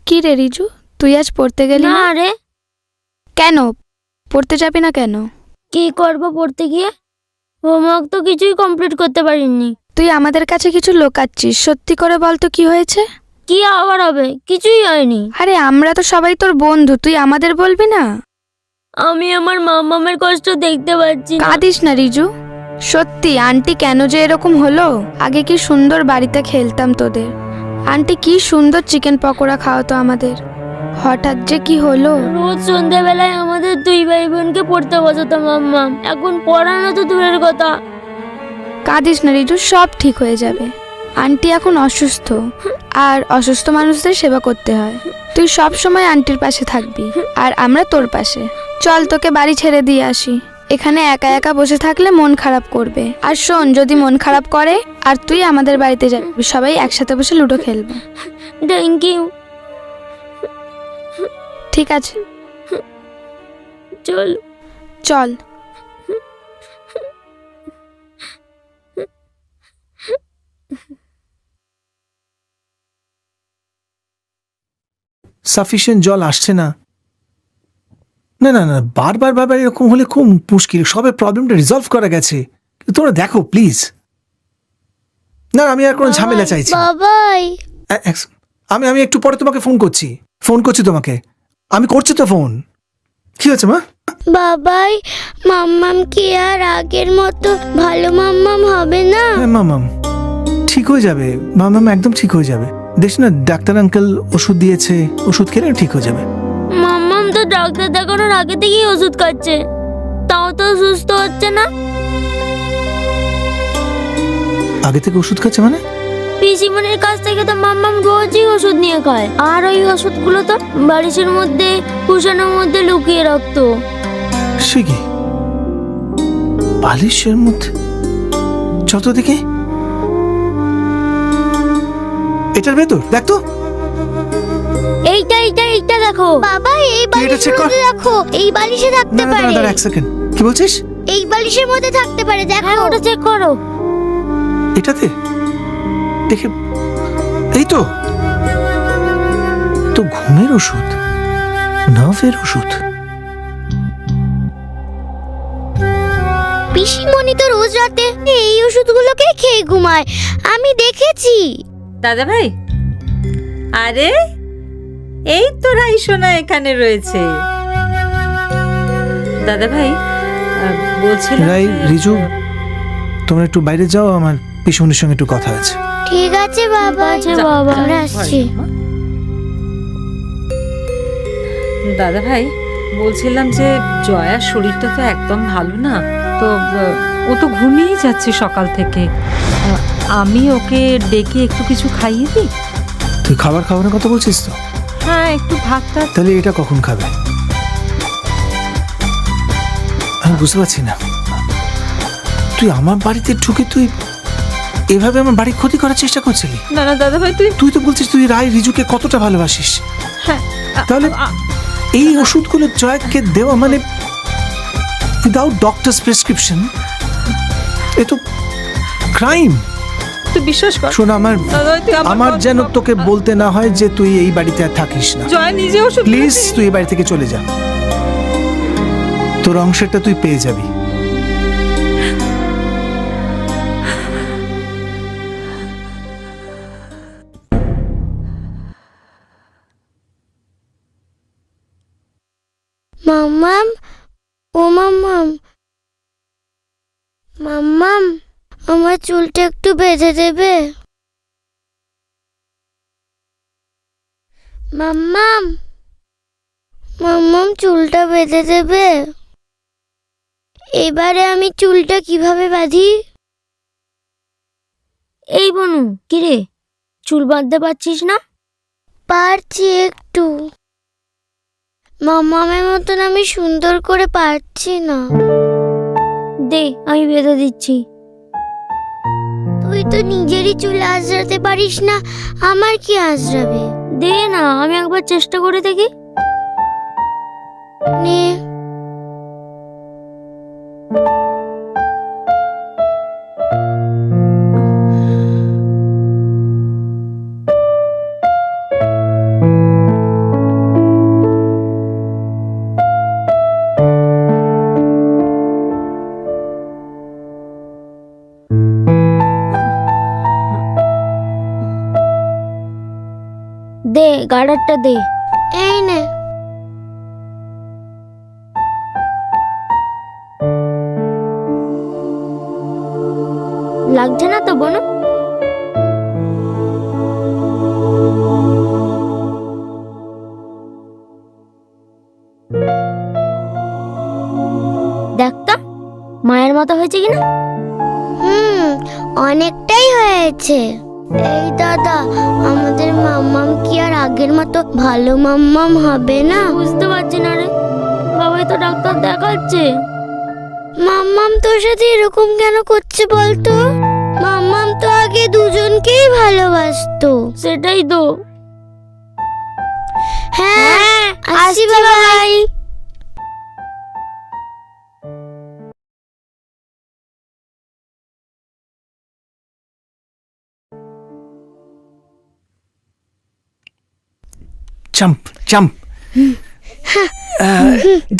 কি রে রিজু, তুই আজ পড়তে গেলি না না? রে, কেন পড়তে যাবি না কেন? কি করব পড়তে গিয়ে? হোমওয়ার্ক তো কিছুই কমপ্লিট করতে পারিনি। তুই আমাদের কাছে কিছু লোকাচ্ছিস, সত্যি করে বল তো কি হয়েছে? কি আবার হবে? কিছুই হয়নি। আরে আমরা তো সবাই তোর বন্ধু, তুই আমাদের বলবি না? আমি আমার মামামের কষ্ট দেখতে পাচ্ছি না। কাঁদিস না রিজু, সত্যি আন্টি কেন যে এরকম হলো? আগে কি সুন্দর বাড়িতে খেলতাম তোদের, আন্টি কি সুন্দর চিকেন পকোড়া খাওয়াতো আমাদের, হঠাৎ যে কি হলো? রোজ সন্ধ্যাবেলায় আমাদের দুই ভাই বোনকে পড়তে বসাতো মাম্মাম, এখন পড়ানো তো দূরের কথা। কাঁদিস না রিজু, সব ঠিক হয়ে যাবে। আন্টি এখন অসুস্থ, আর অসুস্থ মানুষদের সেবা করতে হয়। তুই সব সময় আন্টির পাশে থাকবি, আর আমরা তোর পাশে। চল তোকে বাড়ি ছেড়ে দিয়ে আসি, এখানে একা একা বসে থাকলে মন খারাপ করবে। আর শোন, যদি মন খারাপ করে আর তুই আমাদের বাড়িতে যাবি, সবাই একসাথে বসে লুডো খেলবো। Thank you. ঠিক আছে চল। চল। সাফিসিয়েন্ট জল আসছে না। না না না, বারবার বারবার এরকম হলে খুব মুশকিল। সবে প্রবলেমটা রিজলভ করা গেছে, তোমরা দেখো প্লিজ। না আমি আর কোনো ঝামেলা চাইছি না। বাবাই, আমি একটু পরে তোমাকে ফোন করছি তোমাকে। আমি করছি তো ফোন। কি হয়েছে মা? বাবাই, মাম্মাম কি আর আগের মতো ভালো মাম্মাম হবে না? হ্যাঁ মামাম ঠিক হয়ে যাবে, মামাম একদম ঠিক হয়ে যাবে। দেখ না, ডাক্তার আঙ্কেল ওষুধ দিয়েছে, ওষুধ খেলে ঠিক হয়ে যাবে। মাম্মাম তো ডাক্তার দেখানোর আগে থেকেই ওষুধ খাচ্ছে, তাও তো সুস্থ হচ্ছে না। আগে থেকে ওষুধ খাচ্ছে মানে? পিসিমনির কাছ থেকে তো মাম্মাম রোজই ওষুধ নিয়ে খায়, আর ওই ওষুধগুলো তো বালিশের মধ্যে কুশনের মধ্যে লুকিয়ে রাখতো। সে কি বালিশের মধ্যে? যত দেখে এটার ভেতর দেখ তো। এইটা দেখো বাবা, এই তুই এটা check বালিশের কর। মধ্যে দেখো, এই বালিশে থাকতে না পারে। দাঁড়া এক সেকেন্ড, কি বলছিস? এই বালিশের মধ্যে থাকতে পারে, দেখো। হ্যাঁ, ওটা চেক করো। এটাতে দেখে, এই তো তো ঘুমের ওষুধ, নার্ভের ওষুধ। পিসিমণি তো রোজ রাতে এই ওষুধগুলোকে খেয়ে ঘুমায়, আমি দেখেছি। দাদা ভাই, আরে এই তো রাইসোনা এখানে রয়েছে। দাদা ভাই, বলছিলাম রাই, রিজু, তোমরা একটু বাইরে যাও, আমার পিসুমনির সঙ্গে একটু কথা আছে। ঠিক আছে বাবা। আচ্ছা বাবা, আমরা আসছি। দাদা ভাই, বলছিলাম যে জয়ার শরীরটা তো একদম ভালো না, তো ও তো ঘুমিয়েই যাচ্ছে সকাল থেকে। আমি ওকে ডেকে একটু কিছু খাইয়ে দিই। তুই খাবারের কথা বলছিস তো? হ্যাঁ, একটু ভাতটা। তাহলে এটা কখন খাবে? আমি বুঝতে পারছি না, তুই আমার বাড়িতে ঢুকে তুই এভাবে আমার বাড়ি ক্ষতি করার চেষ্টা করছিলি? না না দাদা ভাই, তুই তো বলছিস তুই রায় রিজুকে কতটা ভালোবাসিস। হ্যাঁ, তাহলে এই ওষুধগুলো জয়কে দেওয়া মানে উইদাউট ডক্টরস প্রেসক্রিপশন, এ তো ক্রাইম। তুই বিশ্বাস কর। শোন, আমার দাদা ভাই, তুই আমার যেন তোকে বলতে না হয় যে তুই এই বাড়িতে আর থাকিস না। জয় নিজে ওষুধ প্লিজ তুই এই বাড়ি থেকে চলে যা, তোর অংশটা তুই পেয়ে যাবি। মাম্মাম, ও মাম্মাম, মাম্মাম, আমার চুলটা একটু বেঁধে দেবে? মাম্মাম, মাম্মাম, চুলটা বেঁধে দেবে? এবারে আমি চুলটা কিভাবে বাঁধি? এই বনু, কিরে চুল বাঁধতে পারছিস না? পারছি একটু, মাম্মামের মতন আমি সুন্দর করে পারছি না। দে, আমি বেঁধে দিচ্ছি। তুই তো নিজেরই চুল আঁচড়াতে পারিস না, আমার কি আঁচড়াবে? দে না, আমি একবার চেষ্টা করে দেখি। নে। দে গার্ডারটা দে। এই নে। লাগছে না তো বোন? দেখ তো মায়ের মতো হয়েছে কিনা? অনেকটাই হয়েছে। এই দাদা, আমাদের মাম্মাম কি আর আগের মতো ভালো মাম্মাম হবে না? বুঝতে পারছি না রে, বাবাই তো ডাক্তার দেখাচ্ছে। মাম্মাম তোর সাথে এরকম কেন করছে বলতো? মাম্মাম তো আগে দুজনকেই ভালোবাসতো। সেটাই তো। হ্যাঁ, আসি বাবাই। Jump jump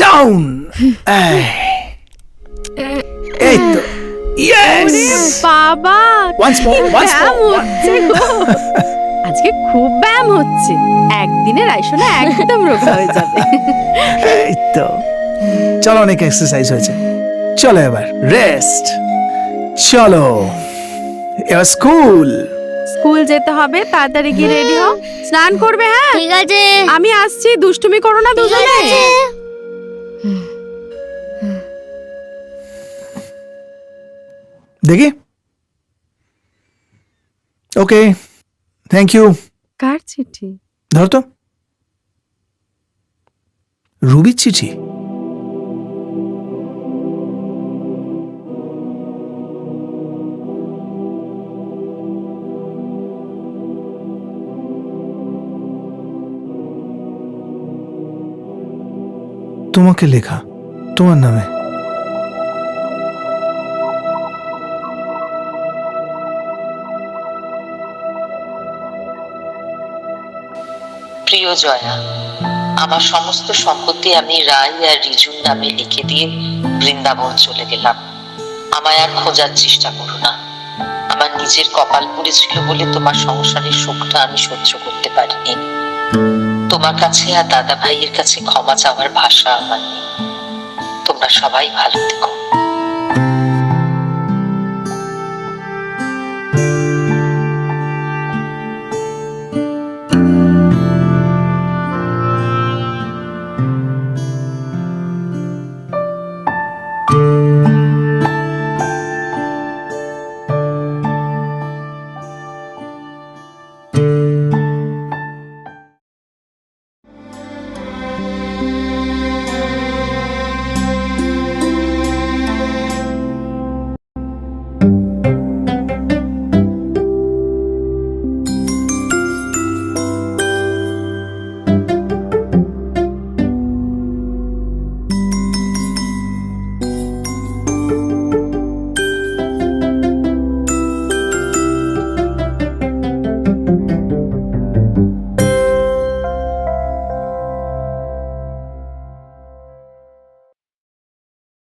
down. এই তো, ইয়েস। বাবা Once more, once ব্যায়াম more. হচ্ছে গো। আজকে খুব ব্যায়াম হচ্ছে, একদিনে রাইসোনা একদম রোগা হয়ে যাবে। এই তো, চলো অনেক এক্সারসাইজ হয়েছে, চলো এবার রেস্ট। চলো এবার স্কুল। স্কুল যেতে হবে, তাড়াতাড়ি গিয়ে রেডি হও, স্নান করবে। হ্যাঁ ঠিক আছে। আমি আসছি, দুষ্টুমি করো না দুজনে। দেখি। ওকে, থ্যাংক ইউ। কার চিঠি? ধর তো, রুবির চিঠি। তোমাকে লেখা, তোমার নামে। প্রিয় জয়া, আমার সমস্ত সম্পত্তি আমি রায় আর রিজুর নামে লিখে দিয়ে বৃন্দাবন চলে গেলাম। আমায় আর খোঁজার চেষ্টা করো না। আমার নিজের কপাল পুড়েছিল বলে তোমার সংসারের সুখটা আমি সহ্য করতে পারিনি। তোমার কাছে আর দাদা ভাইয়ের কাছে ক্ষমা চাওয়ার ভাষা আমার নেই। তোমরা সবাই ভালো থেকো।